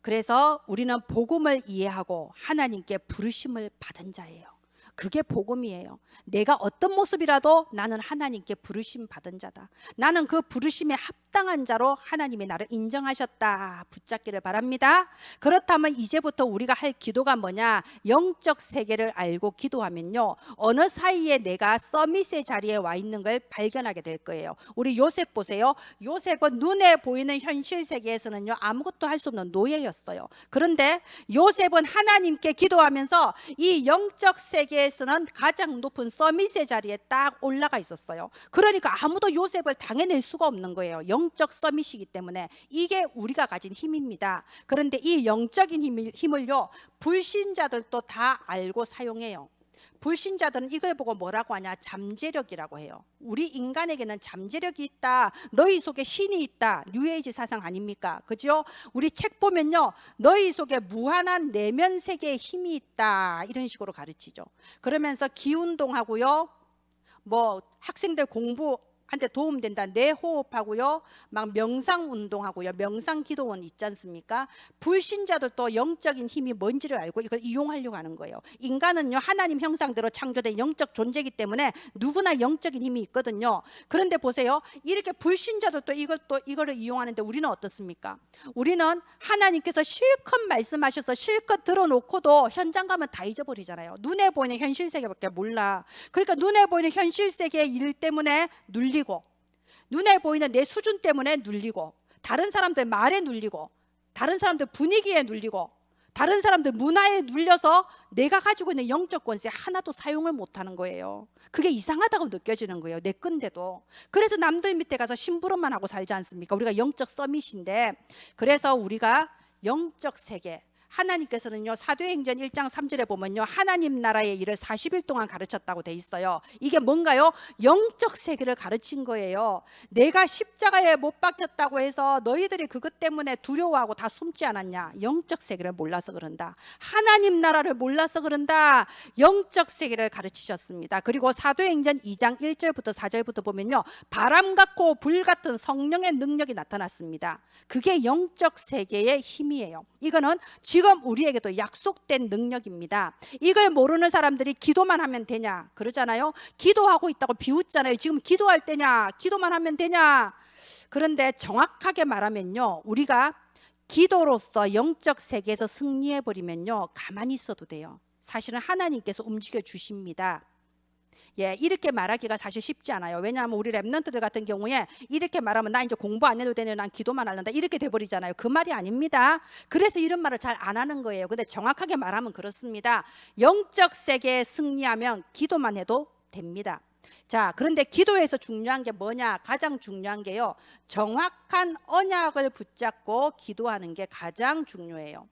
그래서 우리는 복음을 이해하고 하나님께 부르심을 받은 자예요. 그게 복음이에요. 내가 어떤 모습이라도 나는 하나님께 부르심 받은 자다. 나는 그 부르심에 합당한 자로 하나님이 나를 인정하셨다. 붙잡기를 바랍니다. 그렇다면 이제부터 우리가 할 기도가 뭐냐? 영적 세계를 알고 기도하면요, 어느 사이에 내가 서밋의 자리에 와 있는 걸 발견하게 될 거예요. 우리 요셉 보세요. 요셉은 눈에 보이는 현실 세계에서는요 아무것도 할 수 없는 노예였어요. 그런데 요셉은 하나님께 기도하면서 이 영적 세계에 는 가장 높은 서밋의 자리에 딱 올라가 있었어요. 그러니까 아무도 요셉을 당해낼 수가 없는 거예요. 영적 서밋이기 때문에. 이게 우리가 가진 힘입니다. 그런데 이 영적인 힘을요 불신자들도 다 알고 사용해요. 불신자들은 이걸 보고 뭐라고 하냐? 잠재력이라고 해요. 우리 인간에게는 잠재력이 있다. 너희 속에 신이 있다. 뉴에이지 사상 아닙니까? 그죠? 우리 책 보면요, 너희 속에 무한한 내면 세계의 힘이 있다. 이런 식으로 가르치죠. 그러면서 기운동하고요, 뭐 학생들 공부한테 도움된다. 뇌호흡하고요, 막 명상 운동하고요, 명상 기도원 있지 않습니까? 불신자들도 영적인 힘이 뭔지를 알고 이걸 이용하려고 하는 거예요. 인간은요 하나님 형상대로 창조된 영적 존재이기 때문에 누구나 영적인 힘이 있거든요. 그런데 보세요, 이렇게 불신자들도 이거를 이용하는데 우리는 어떻습니까? 우리는 하나님께서 실컷 말씀하셔서 실컷 들어놓고도 현장 가면 다 잊어버리잖아요. 눈에 보이는 현실 세계밖에 몰라. 그러니까 눈에 보이는 현실 세계의 일 때문에 눌리고, 눈에 보이는 내 수준 때문에 눌리고, 다른 사람들 말에 눌리고, 다른 사람들 분위기에 눌리고, 다른 사람들 문화에 눌려서 내가 가지고 있는 영적 권세 하나도 사용을 못하는 거예요. 그게 이상하다고 느껴지는 거예요, 내 건데도. 그래서 남들 밑에 가서 심부름만 하고 살지 않습니까? 우리가 영적 서밋인데. 그래서 우리가 영적 세계, 하나님께서는요 사도행전 1장 3절에 보면요 하나님 나라의 일을 40일 동안 가르쳤다고 돼 있어요. 이게 뭔가요? 영적 세계를 가르친 거예요. 내가 십자가에 못 박혔다고 해서 너희들이 그것 때문에 두려워하고 다 숨지 않았냐? 영적 세계를 몰라서 그런다. 하나님 나라를 몰라서 그런다. 영적 세계를 가르치셨습니다. 그리고 사도행전 2장 1절부터 4절부터 보면요 바람 같고 불 같은 성령의 능력이 나타났습니다. 그게 영적 세계의 힘이에요. 이거는 지금 우리에게도 약속된 능력입니다. 이걸 모르는 사람들이 기도만 하면 되냐 그러잖아요. 기도하고 있다고 비웃잖아요. 지금 기도할 때냐? 기도만 하면 되냐? 그런데 정확하게 말하면요, 우리가 기도로서 영적 세계에서 승리해버리면요 가만히 있어도 돼요. 사실은 하나님께서 움직여 주십니다. 예, 이렇게 말하기가 사실 쉽지 않아요. 왜냐하면 우리 랩런트들 같은 경우에 이렇게 말하면 나 이제 공부 안 해도 되네, 난 기도만 할란다, 이렇게 돼버리잖아요. 그 말이 아닙니다. 그래서 이런 말을 잘 안 하는 거예요. 근데 정확하게 말하면 그렇습니다. 영적 세계에 승리하면 기도만 해도 됩니다. 자, 그런데 기도에서 중요한 게 뭐냐? 가장 중요한 게요, 정확한 언약을 붙잡고 기도하는 게 가장 중요해요.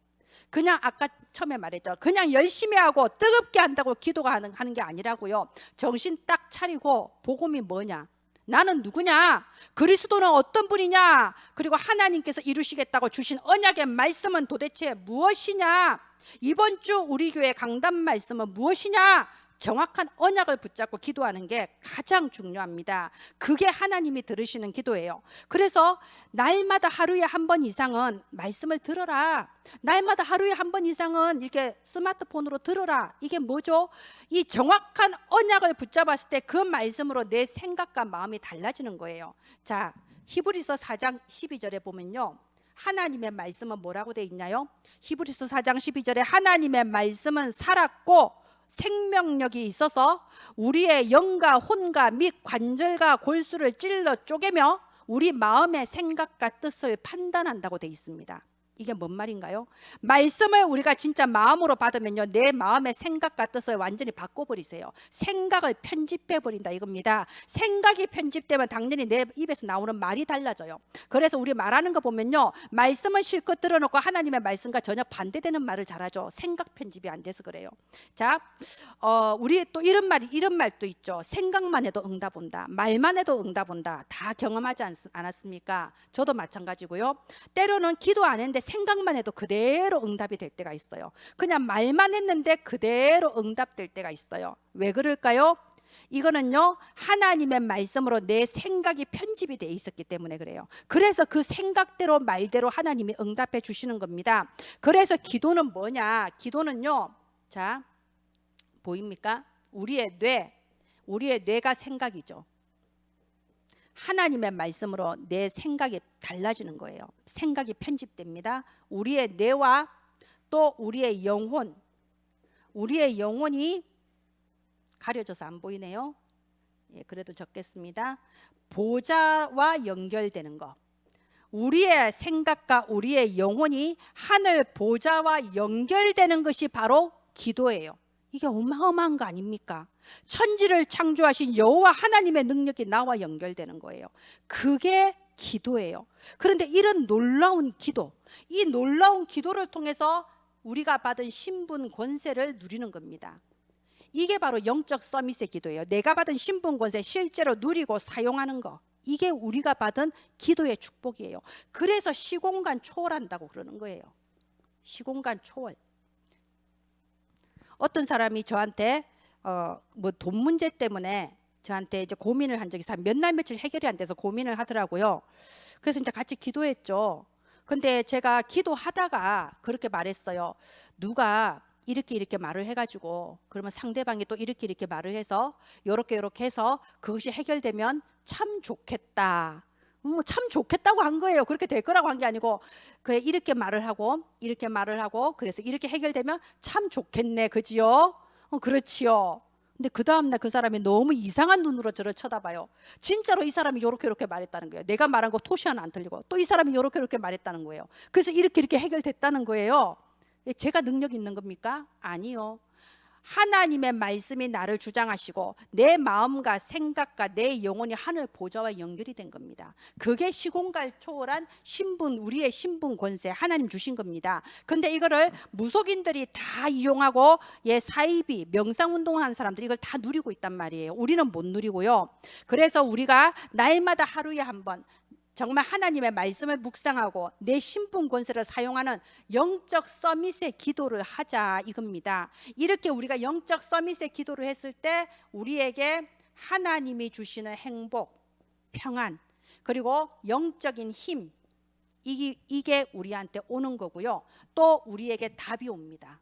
그냥 아까 처음에 말했죠, 그냥 열심히 하고 뜨겁게 한다고 기도가 하는 게 아니라고요. 정신 딱 차리고 복음이 뭐냐, 나는 누구냐, 그리스도는 어떤 분이냐, 그리고 하나님께서 이루시겠다고 주신 언약의 말씀은 도대체 무엇이냐, 이번 주 우리 교회 강단 말씀은 무엇이냐, 정확한 언약을 붙잡고 기도하는 게 가장 중요합니다. 그게 하나님이 들으시는 기도예요. 그래서 날마다 하루에 한 번 이상은 말씀을 들어라. 날마다 하루에 한 번 이상은 이렇게 스마트폰으로 들어라. 이게 뭐죠? 이 정확한 언약을 붙잡았을 때 그 말씀으로 내 생각과 마음이 달라지는 거예요. 자, 히브리서 4장 12절에 보면요, 하나님의 말씀은 뭐라고 돼 있나요? 히브리서 4장 12절에 하나님의 말씀은 살았고 생명력이 있어서 우리의 영과 혼과 및 관절과 골수를 찔러 쪼개며 우리 마음의 생각과 뜻을 판단한다고 돼 있습니다. 이게 뭔 말인가요? 말씀을 우리가 진짜 마음으로 받으면요, 내 마음의 생각과 뜻을 완전히 바꿔버리세요. 생각을 편집해버린다 이겁니다. 생각이 편집되면 당연히 내 입에서 나오는 말이 달라져요. 그래서 우리 말하는 거 보면요, 말씀은 실컷 들어놓고 하나님의 말씀과 전혀 반대되는 말을 잘하죠. 생각 편집이 안 돼서 그래요. 자, 우리 또 이런 말도 있죠. 생각만 해도 응답 온다, 말만 해도 응답 온다. 다 경험하지 않았습니까? 저도 마찬가지고요. 때로는 기도 안 했는데 생각만 해도 그대로 응답이 될 때가 있어요. 그냥 말만 했는데 그대로 응답될 때가 있어요. 왜 그럴까요? 이거는요, 하나님의 말씀으로 내 생각이 편집이 돼 있었기 때문에 그래요. 그래서 그 생각대로 말대로 하나님이 응답해 주시는 겁니다. 그래서 기도는 뭐냐? 기도는요, 자, 보입니까? 우리의 뇌가 생각이죠. 하나님의 말씀으로 내 생각이 달라지는 거예요. 생각이 편집됩니다. 우리의 뇌와 또 우리의 영혼이 가려져서 안 보이네요. 예, 그래도 적겠습니다. 보좌와 연결되는 거. 우리의 생각과 우리의 영혼이 하늘 보좌와 연결되는 것이 바로 기도예요. 이게 어마어마한 거 아닙니까? 천지를 창조하신 여호와 하나님의 능력이 나와 연결되는 거예요. 그게 기도예요. 그런데 이런 놀라운 기도, 이 놀라운 기도를 통해서 우리가 받은 신분 권세를 누리는 겁니다. 이게 바로 영적 서밋의 기도예요. 내가 받은 신분 권세 실제로 누리고 사용하는 거, 이게 우리가 받은 기도의 축복이에요. 그래서 시공간 초월한다고 그러는 거예요. 시공간 초월. 어떤 사람이 저한테 뭐 돈 문제 때문에 저한테 이제 고민을 한 적이 있어요. 몇 날 며칠 해결이 안 돼서 고민을 하더라고요. 그래서 이제 같이 기도했죠. 근데 제가 기도하다가 그렇게 말했어요. 누가 이렇게 말을 해가지고, 그러면 상대방이 또 이렇게 말을 해서 요렇게 해서 그것이 해결되면 참 좋겠다. 참 좋겠다고 한 거예요. 그렇게 될 거라고 한 게 아니고, 그래, 이렇게 말을 하고 그래서 이렇게 해결되면 참 좋겠네, 그지요? 그렇지요. 근데 그 다음날 그 사람이 너무 이상한 눈으로 저를 쳐다봐요. 진짜로 이 사람이 요렇게 말했다는 거예요. 내가 말한 거 토시 하나 안 틀리고, 또 이 사람이 요렇게 말했다는 거예요. 그래서 이렇게 해결됐다는 거예요. 제가 능력 있는 겁니까? 아니요. 하나님의 말씀이 나를 주장하시고 내 마음과 생각과 내 영혼이 하늘 보좌와 연결이 된 겁니다. 그게 시공간 초월한 신분, 우리의 신분 권세 하나님 주신 겁니다. 근데 이거를 무속인들이 다 이용하고, 사이비 명상운동하는 사람들이 이걸 다 누리고 있단 말이에요. 우리는 못 누리고요. 그래서 우리가 날마다 하루에 한 번 정말 하나님의 말씀을 묵상하고 내 신분 권세를 사용하는 영적 서밋의 기도를 하자 이겁니다. 이렇게 우리가 영적 서밋의 기도를 했을 때 우리에게 하나님이 주시는 행복, 평안, 그리고 영적인 힘, 이게 우리한테 오는 거고요. 또 우리에게 답이 옵니다.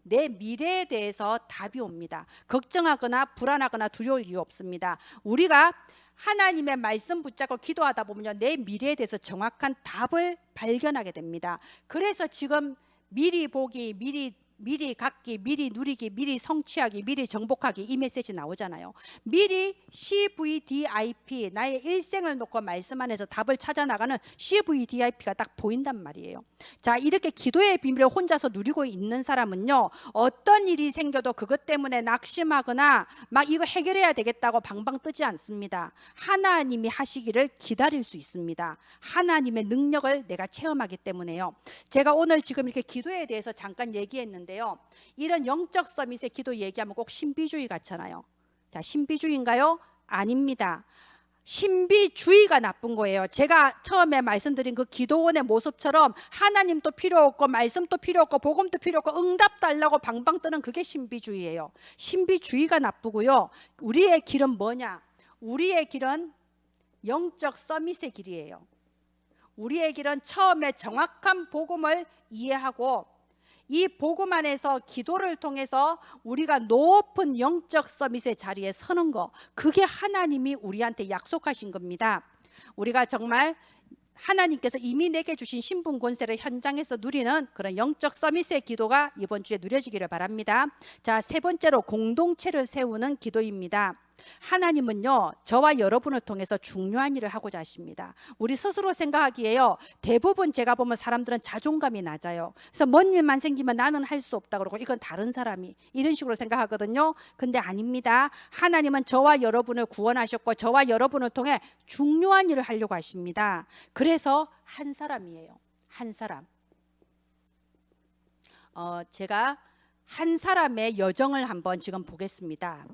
내 미래에 대해서 답이 옵니다. 걱정하거나 불안하거나 두려울 이유 없습니다. 우리가 하나님의 말씀 붙잡고 기도하다 보면요, 내 미래에 대해서 정확한 답을 발견하게 됩니다. 그래서 지금 미리 보기, 미리 미리 갖기, 미리 누리기, 미리 성취하기, 미리 정복하기, 이 메시지 나오잖아요. 미리 CVDIP, 나의 일생을 놓고 말씀 안에서 답을 찾아 나가는 CVDIP가 딱 보인단 말이에요. 자, 이렇게 기도의 비밀을 혼자서 누리고 있는 사람은요, 어떤 일이 생겨도 그것 때문에 낙심하거나 막 이거 해결해야 되겠다고 방방 뜨지 않습니다. 하나님이 하시기를 기다릴 수 있습니다. 하나님의 능력을 내가 체험하기 때문에요. 제가 오늘 지금 이렇게 기도에 대해서 잠깐 얘기했는데요, 이런 영적 서밋의 기도 얘기하면 꼭 신비주의 같잖아요. 자, 신비주의인가요? 아닙니다. 신비주의가 나쁜 거예요. 제가 처음에 말씀드린 그 기도원의 모습처럼 하나님도 필요 없고 말씀도 필요 없고 복음도 필요 없고 응답 달라고 방방 뜨는 그게 신비주의예요. 신비주의가 나쁘고요. 우리의 길은 뭐냐? 우리의 길은 영적 서밋의 길이에요. 우리의 길은 처음에 정확한 복음을 이해하고 이 복음 안에서 기도를 통해서 우리가 높은 영적 서밋의 자리에 서는 거, 그게 하나님이 우리한테 약속하신 겁니다. 우리가 정말 하나님께서 이미 내게 주신 신분 권세를 현장에서 누리는 그런 영적 서밋의 기도가 이번 주에 누려지기를 바랍니다. 자, 세 번째로 공동체를 세우는 기도입니다. 하나님은요, 저와 여러분을 통해서 중요한 일을 하고자 하십니다. 우리 스스로 생각하기에요, 대부분 제가 보면 사람들은 자존감이 낮아요. 그래서 뭔 일만 생기면 나는 할 수 없다 그러고 이건 다른 사람이, 이런 식으로 생각하거든요. 근데 아닙니다. 하나님은 저와 여러분을 구원하셨고 저와 여러분을 통해 중요한 일을 하려고 하십니다. 그래서 한 사람이에요. 한 사람. 제가 한 사람의 여정을 한번 지금 보겠습니다.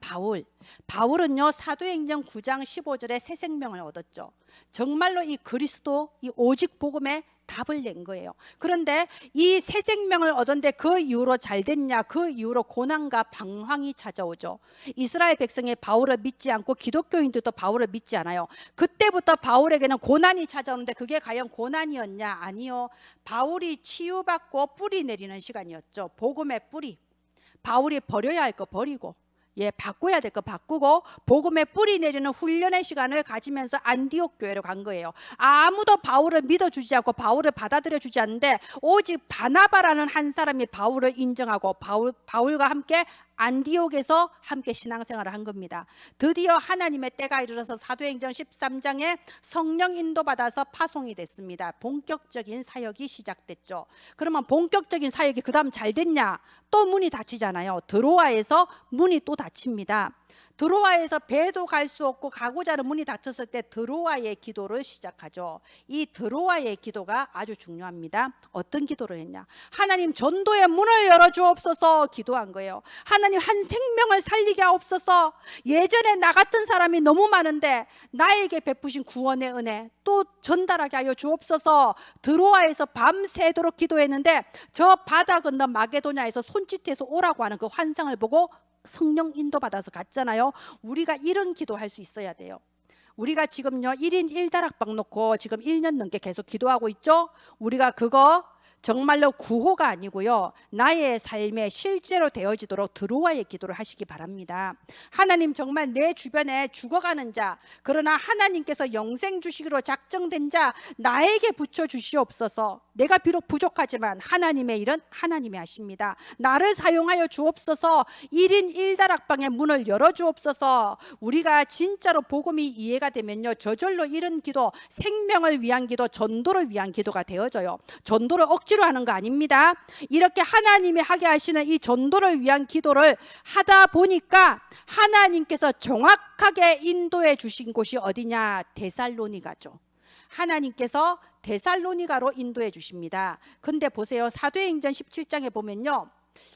바울은요, 사도행전 9장 15절에 새 생명을 얻었죠. 정말로 이 그리스도, 이 오직 복음에 답을 낸 거예요. 그런데 이 새 생명을 얻었는데 그 이후로 잘 됐냐? 그 이후로 고난과 방황이 찾아오죠. 이스라엘 백성이 바울을 믿지 않고 기독교인들도 바울을 믿지 않아요. 그때부터 바울에게는 고난이 찾아오는데 그게 과연 고난이었냐? 아니요. 바울이 치유받고 뿌리 내리는 시간이었죠. 복음의 뿌리. 바울이 버려야 할 거 버리고, 바꿔야 될 거 바꾸고 복음의 뿌리 내리는 훈련의 시간을 가지면서 안디옥 교회로 간 거예요. 아무도 바울을 믿어주지 않고 바울을 받아들여주지 않는데 오직 바나바라는 한 사람이 바울을 인정하고 바울과 함께 안디옥에서 함께 신앙생활을 한 겁니다. 드디어 하나님의 때가 이르러서 사도행전 13장에 성령 인도받아서 파송이 됐습니다. 본격적인 사역이 시작됐죠. 그러면 본격적인 사역이 그 다음 잘 됐냐? 또 문이 닫히잖아요. 드로아에서 문이 또 닫힙니다. 드로아에서 배도 갈 수 없고 가고자 하는 문이 닫혔을 때 드로아의 기도를 시작하죠. 이 드로아의 기도가 아주 중요합니다. 어떤 기도를 했냐? 하나님, 전도의 문을 열어주옵소서 기도한 거예요. 하나님, 한 생명을 살리게 하옵소서. 예전에 나 같은 사람이 너무 많은데 나에게 베푸신 구원의 은혜 또 전달하게 하여 주옵소서. 드로아에서 밤새도록 기도했는데 저 바다 건너 마게도냐에서 손짓해서 오라고 하는 그 환상을 보고 성령 인도받아서 갔잖아요. 우리가 이런 기도할 수 있어야 돼요. 우리가 지금요 1인 1다락방 놓고 지금 1년 넘게 계속 기도하고 있죠. 우리가 그거 정말로 구호가 아니고요, 나의 삶에 실제로 되어지도록 드로아의 기도를 하시기 바랍니다. 하나님, 정말 내 주변에 죽어가는 자, 그러나 하나님께서 영생 주시기로 작정된 자 나에게 붙여주시옵소서. 내가 비록 부족하지만 하나님의 일은 하나님이 하십니다. 나를 사용하여 주옵소서. 1인 1다락방의 문을 열어주옵소서. 우리가 진짜로 복음이 이해가 되면요, 저절로 이런 기도, 생명을 위한 기도, 전도를 위한 기도가 되어져요. 전도를 억지로 하는 거 아닙니다. 이렇게 하나님이 하게 하시는 이 전도를 위한 기도를 하다 보니까 하나님께서 정확하게 인도해 주신 곳이 어디냐? 데살로니가죠. 하나님께서 데살로니가로 인도해 주십니다. 근데 보세요, 사도행전 17장에 보면요,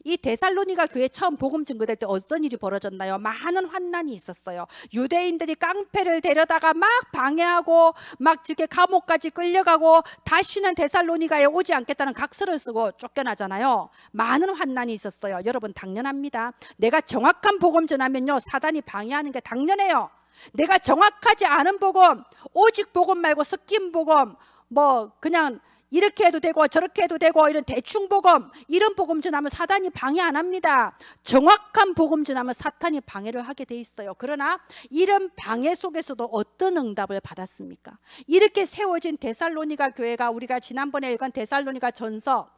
이 데살로니가 교회 처음 복음 증거될 때 어떤 일이 벌어졌나요? 많은 환난이 있었어요. 유대인들이 깡패를 데려다가 막 방해하고 막 이렇게 감옥까지 끌려가고 다시는 데살로니가에 오지 않겠다는 각서를 쓰고 쫓겨나잖아요. 많은 환난이 있었어요. 여러분, 당연합니다. 내가 정확한 복음 전하면요, 사단이 방해하는 게 당연해요. 내가 정확하지 않은 복음, 오직 복음 말고 섞인 복음, 뭐 그냥 이렇게 해도 되고 저렇게 해도 되고 이런 대충 복음, 이런 복음 전하면 사단이 방해 안 합니다. 정확한 복음 전하면 사탄이 방해를 하게 돼 있어요. 그러나 이런 방해 속에서도 어떤 응답을 받았습니까? 이렇게 세워진 데살로니가 교회가, 우리가 지난번에 읽은 데살로니가 전서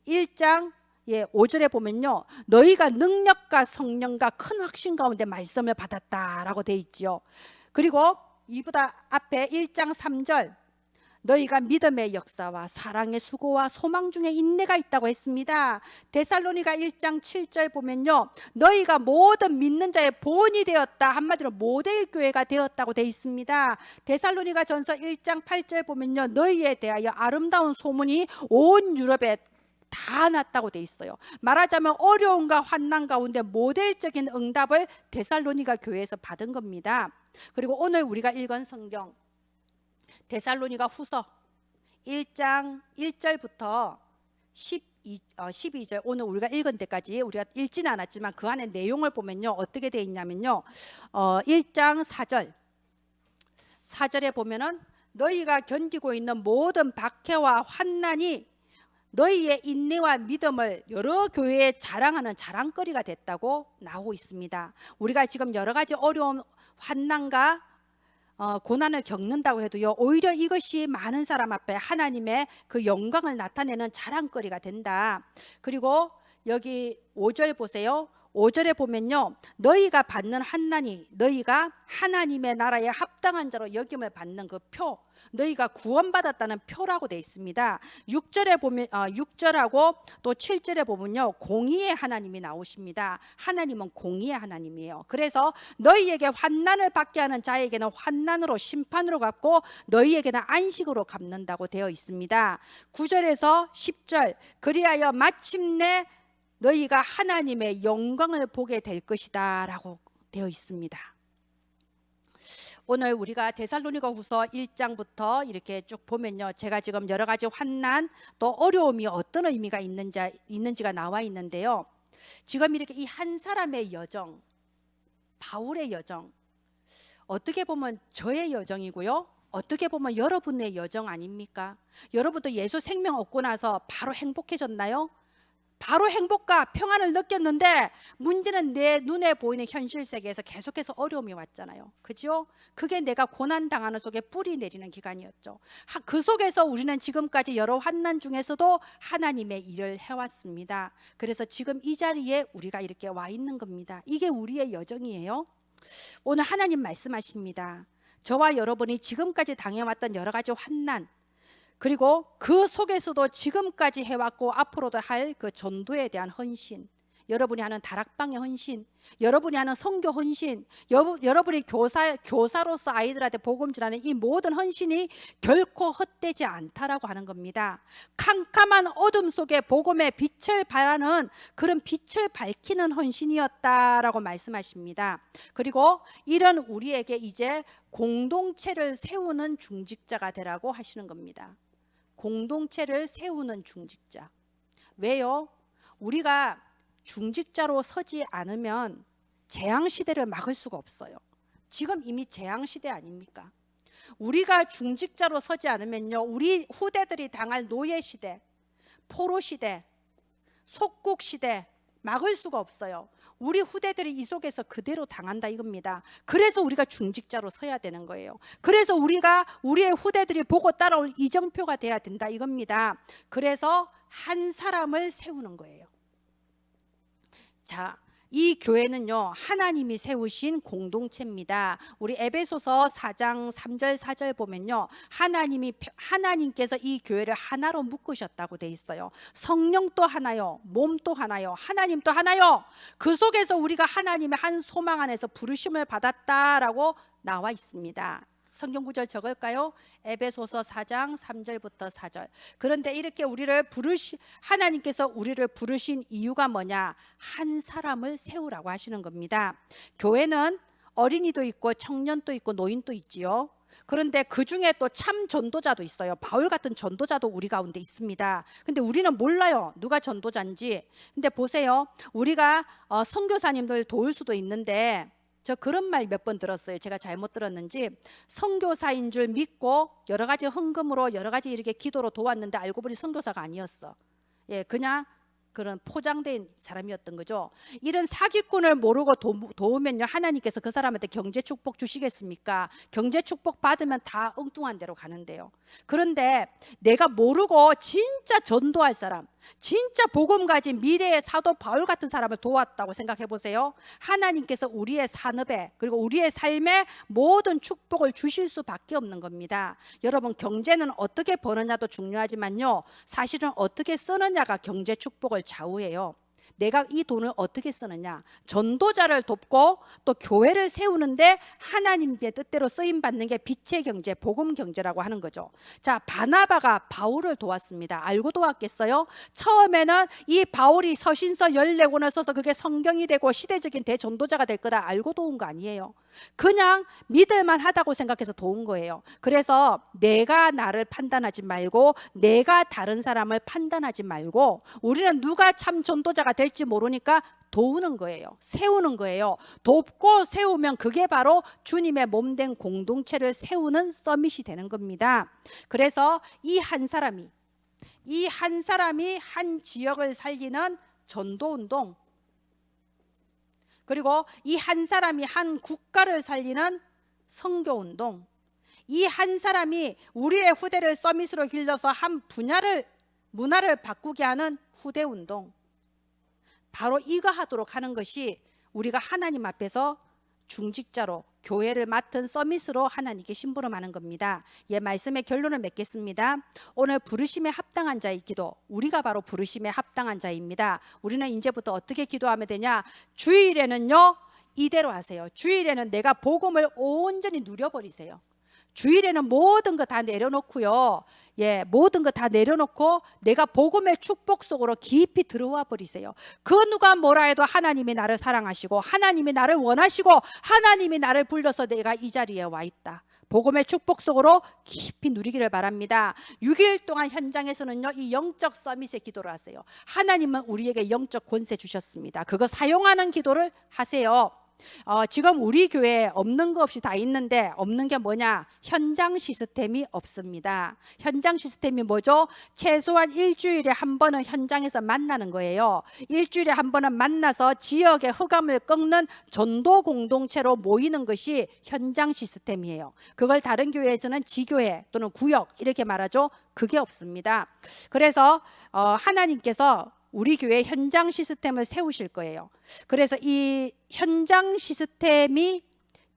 1장 5절에 보면요, 너희가 능력과 성령과 큰 확신 가운데 말씀을 받았다라고 돼 있죠. 그리고 이보다 앞에 1장 3절, 너희가 믿음의 역사와 사랑의 수고와 소망 중에 인내가 있다고 했습니다. 데살로니가 1장 7절 보면요, 너희가 모든 믿는 자의 본이 되었다, 한마디로 모델 교회가 되었다고 되어 있습니다. 데살로니가 전서 1장 8절 보면요, 너희에 대하여 아름다운 소문이 온 유럽에 다 났다고 돼 있어요. 말하자면 어려움과 환난 가운데 모델적인 응답을 데살로니가 교회에서 받은 겁니다. 그리고 오늘 우리가 읽은 성경 데살로니가 후서 1장 1절부터 12절, 오늘 우리가 읽은 데까지 우리가 읽지는 않았지만 그 안에 내용을 보면요, 어떻게 되어 있냐면요, 1장 4절에 보면은 너희가 견디고 있는 모든 박해와 환난이 너희의 인내와 믿음을 여러 교회에 자랑하는 자랑거리가 됐다고 나오고 있습니다. 우리가 지금 여러 가지 어려운 환난과 고난을 겪는다고 해도요, 오히려 이것이 많은 사람 앞에 하나님의 그 영광을 나타내는 자랑거리가 된다. 그리고 여기 5절 보세요. 5절에 보면요, 너희가 받는 환난이 너희가 하나님의 나라에 합당한 자로 여김을 받는 그 표, 너희가 구원받았다는 표라고 되어 있습니다. 6절에 보면 6절하고 또 7절에 보면요, 공의의 하나님이 나오십니다. 하나님은 공의의 하나님이에요. 그래서 너희에게 환난을 받게 하는 자에게는 환난으로 심판으로 갚고 너희에게는 안식으로 갚는다고 되어 있습니다. 9절에서 10절, 그리하여 마침내 너희가 하나님의 영광을 보게 될 것이다 라고 되어 있습니다. 오늘 우리가 데살로니가 후서 1장부터 이렇게 쭉 보면요, 제가 지금 여러 가지 환난 또 어려움이 어떤 의미가 있는지가 나와 있는데요, 지금 이렇게 이 한 사람의 여정, 바울의 여정, 어떻게 보면 저의 여정이고요, 어떻게 보면 여러분의 여정 아닙니까? 여러분도 예수 생명 얻고 나서 바로 행복해졌나요? 바로 행복과 평안을 느꼈는데 문제는 내 눈에 보이는 현실 세계에서 계속해서 어려움이 왔잖아요. 그죠? 그게 내가 고난당하는 속에 뿌리 내리는 기간이었죠. 그 속에서 우리는 지금까지 여러 환난 중에서도 하나님의 일을 해왔습니다. 그래서 지금 이 자리에 우리가 이렇게 와 있는 겁니다. 이게 우리의 여정이에요. 오늘 하나님 말씀하십니다. 저와 여러분이 지금까지 당해왔던 여러 가지 환난, 그리고 그 속에서도 지금까지 해왔고 앞으로도 할 그 전도에 대한 헌신, 여러분이 하는 다락방의 헌신, 여러분이 하는 선교 헌신, 여러분이 교사로서 아이들한테 복음 전하는 이 모든 헌신이 결코 헛되지 않다라고 하는 겁니다. 캄캄한 어둠 속에 복음의 빛을 발하는 그런 빛을 밝히는 헌신이었다라고 말씀하십니다. 그리고 이런 우리에게 이제 공동체를 세우는 중직자가 되라고 하시는 겁니다. 공동체를 세우는 중직자. 왜요? 우리가 중직자로 서지 않으면 재앙시대를 막을 수가 없어요. 지금 이미 재앙시대 아닙니까? 우리가 중직자로 서지 않으면요, 우리 후대들이 당할 노예시대, 포로시대, 속국시대 막을 수가 없어요. 우리 후대들이 이 속에서 그대로 당한다 이겁니다. 그래서 우리가 중직자로 서야 되는 거예요. 그래서 우리가 우리의 후대들이 보고 따라올 이정표가 돼야 된다 이겁니다. 그래서 한 사람을 세우는 거예요. 자, 이 교회는요, 하나님이 세우신 공동체입니다. 우리 에베소서 4장 3절 4절 보면요, 하나님께서 이 교회를 하나로 묶으셨다고 돼 있어요. 성령도 하나요, 몸도 하나요, 하나님도 하나요. 그 속에서 우리가 하나님의 한 소망 안에서 부르심을 받았다라고 나와 있습니다. 성경 구절 적을까요? 에베소서 4장 3절부터 4절. 그런데 이렇게 하나님께서 우리를 부르신 이유가 뭐냐? 한 사람을 세우라고 하시는 겁니다. 교회는 어린이도 있고 청년도 있고 노인도 있지요. 그런데 그 중에 또 참 전도자도 있어요. 바울 같은 전도자도 우리 가운데 있습니다. 근데 우리는 몰라요, 누가 전도자인지. 근데 보세요, 우리가 선교사님들 도울 수도 있는데, 저 그런 말 몇 번 들었어요. 제가 잘못 들었는지, 선교사인 줄 믿고 여러 가지 헌금으로 여러 가지 이렇게 기도로 도왔는데 알고 보니 선교사가 아니었어. 그냥 그런 포장된 사람이었던 거죠. 이런 사기꾼을 모르고 도우면요, 하나님께서 그 사람한테 경제 축복 주시겠습니까? 경제 축복 받으면 다 엉뚱한 데로 가는데요. 그런데 내가 모르고 진짜 전도할 사람, 진짜 복음 가진 미래의 사도 바울 같은 사람을 도왔다고 생각해 보세요. 하나님께서 우리의 산업에 그리고 우리의 삶에 모든 축복을 주실 수밖에 없는 겁니다. 여러분, 경제는 어떻게 버느냐도 중요하지만요, 사실은 어떻게 쓰느냐가 경제 축복을 좌우해요. 내가 이 돈을 어떻게 쓰느냐, 전도자를 돕고 또 교회를 세우는데 하나님의 뜻대로 쓰임 받는 게 빛의 경제, 복음 경제라고 하는 거죠. 자, 바나바가 바울을 도왔습니다. 알고 도왔겠어요? 처음에는 이 바울이 서신서 14권을 써서 그게 성경이 되고 시대적인 대전도자가 될 거다 알고 도운 거 아니에요. 그냥 믿을만 하다고 생각해서 도운 거예요. 그래서 내가 나를 판단하지 말고 내가 다른 사람을 판단하지 말고 우리는 누가 참 전도자가 될지 모르니까 도우는 거예요. 세우는 거예요. 돕고 세우면 그게 바로 주님의 몸된 공동체를 세우는 서밋이 되는 겁니다. 그래서 이 한 사람이 한 지역을 살리는 전도운동, 그리고 이 한 사람이 한 국가를 살리는 선교운동, 이 한 사람이 우리의 후대를 서밋으로 길러서 한 문화를 바꾸게 하는 후대운동, 바로 이거 하도록 하는 것이 우리가 하나님 앞에서 중직자로 교회를 맡은 서밋으로 하나님께 심부름하는 겁니다. 예, 말씀의 결론을 맺겠습니다. 오늘 부르심에 합당한 자의 기도, 우리가 바로 부르심에 합당한 자입니다. 우리는 이제부터 어떻게 기도하면 되냐? 주일에는요, 이대로 하세요. 주일에는 내가 복음을 온전히 누려버리세요. 주일에는 모든 거 다 내려놓고요. 예, 모든 거 다 내려놓고 내가 복음의 축복 속으로 깊이 들어와 버리세요. 그 누가 뭐라 해도 하나님이 나를 사랑하시고 하나님이 나를 원하시고 하나님이 나를 불러서 내가 이 자리에 와 있다. 복음의 축복 속으로 깊이 누리기를 바랍니다. 6일 동안 현장에서는요, 이 영적 서밋의 기도를 하세요. 하나님은 우리에게 영적 권세 주셨습니다. 그거 사용하는 기도를 하세요. 지금 우리 교회에 없는 거 없이 다 있는데 없는 게 뭐냐? 현장 시스템이 없습니다. 현장 시스템이 뭐죠? 최소한 일주일에 한 번은 현장에서 만나는 거예요. 일주일에 한 번은 만나서 지역의 흑암을 꺾는 전도 공동체로 모이는 것이 현장 시스템이에요. 그걸 다른 교회에서는 지교회 또는 구역 이렇게 말하죠. 그게 없습니다. 그래서 하나님께서 우리 교회 현장 시스템을 세우실 거예요. 그래서 이 현장 시스템이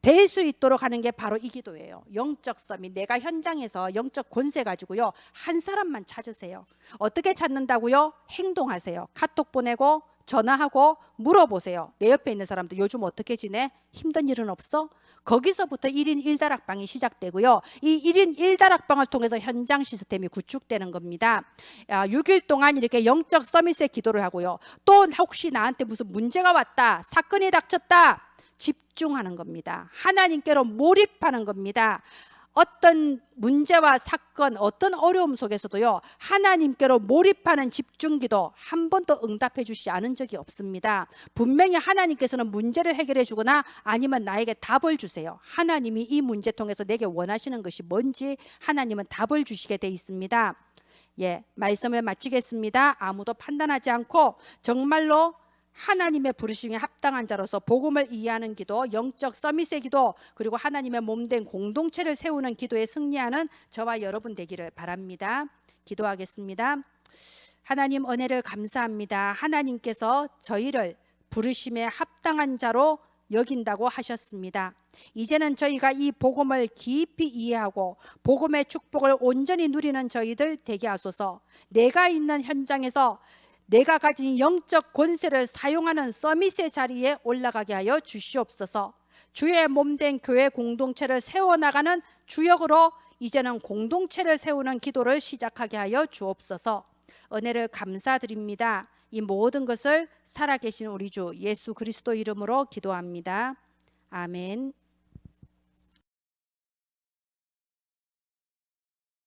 될 수 있도록 하는 게 바로 이 기도예요. 영적 서밋, 내가 현장에서 영적 권세 가지고요, 한 사람만 찾으세요. 어떻게 찾는다고요? 행동하세요. 카톡 보내고 전화하고 물어보세요. 내 옆에 있는 사람들 요즘 어떻게 지내? 힘든 일은 없어? 거기서부터 1인 1다락방이 시작되고요. 이 1인 1다락방을 통해서 현장 시스템이 구축되는 겁니다. 6일 동안 이렇게 영적 서밋의 기도를 하고요. 또 혹시 나한테 무슨 문제가 왔다, 사건이 닥쳤다, 집중하는 겁니다. 하나님께로 몰입하는 겁니다. 어떤 문제와 사건, 어떤 어려움 속에서도요, 하나님께로 몰입하는 집중기도 한 번도 응답해 주시지 않은 적이 없습니다. 분명히 하나님께서는 문제를 해결해 주거나 아니면 나에게 답을 주세요. 하나님이 이 문제 통해서 내게 원하시는 것이 뭔지 하나님은 답을 주시게 돼 있습니다. 예, 말씀을 마치겠습니다. 아무도 판단하지 않고 정말로 하나님의 부르심에 합당한 자로서 복음을 이해하는 기도, 영적 서밋의 기도, 그리고 하나님의 몸된 공동체를 세우는 기도에 승리하는 저와 여러분 되기를 바랍니다. 기도하겠습니다. 하나님, 은혜를 감사합니다. 하나님께서 저희를 부르심에 합당한 자로 여긴다고 하셨습니다. 이제는 저희가 이 복음을 깊이 이해하고 복음의 축복을 온전히 누리는 저희들 되게 하소서. 내가 있는 현장에서 내가 가진 영적 권세를 사용하는 서밋의 자리에 올라가게 하여 주시옵소서. 주의 몸된 교회 공동체를 세워나가는 주역으로 이제는 공동체를 세우는 기도를 시작하게 하여 주옵소서. 은혜를 감사드립니다. 이 모든 것을 살아계신 우리 주 예수 그리스도 이름으로 기도합니다. 아멘.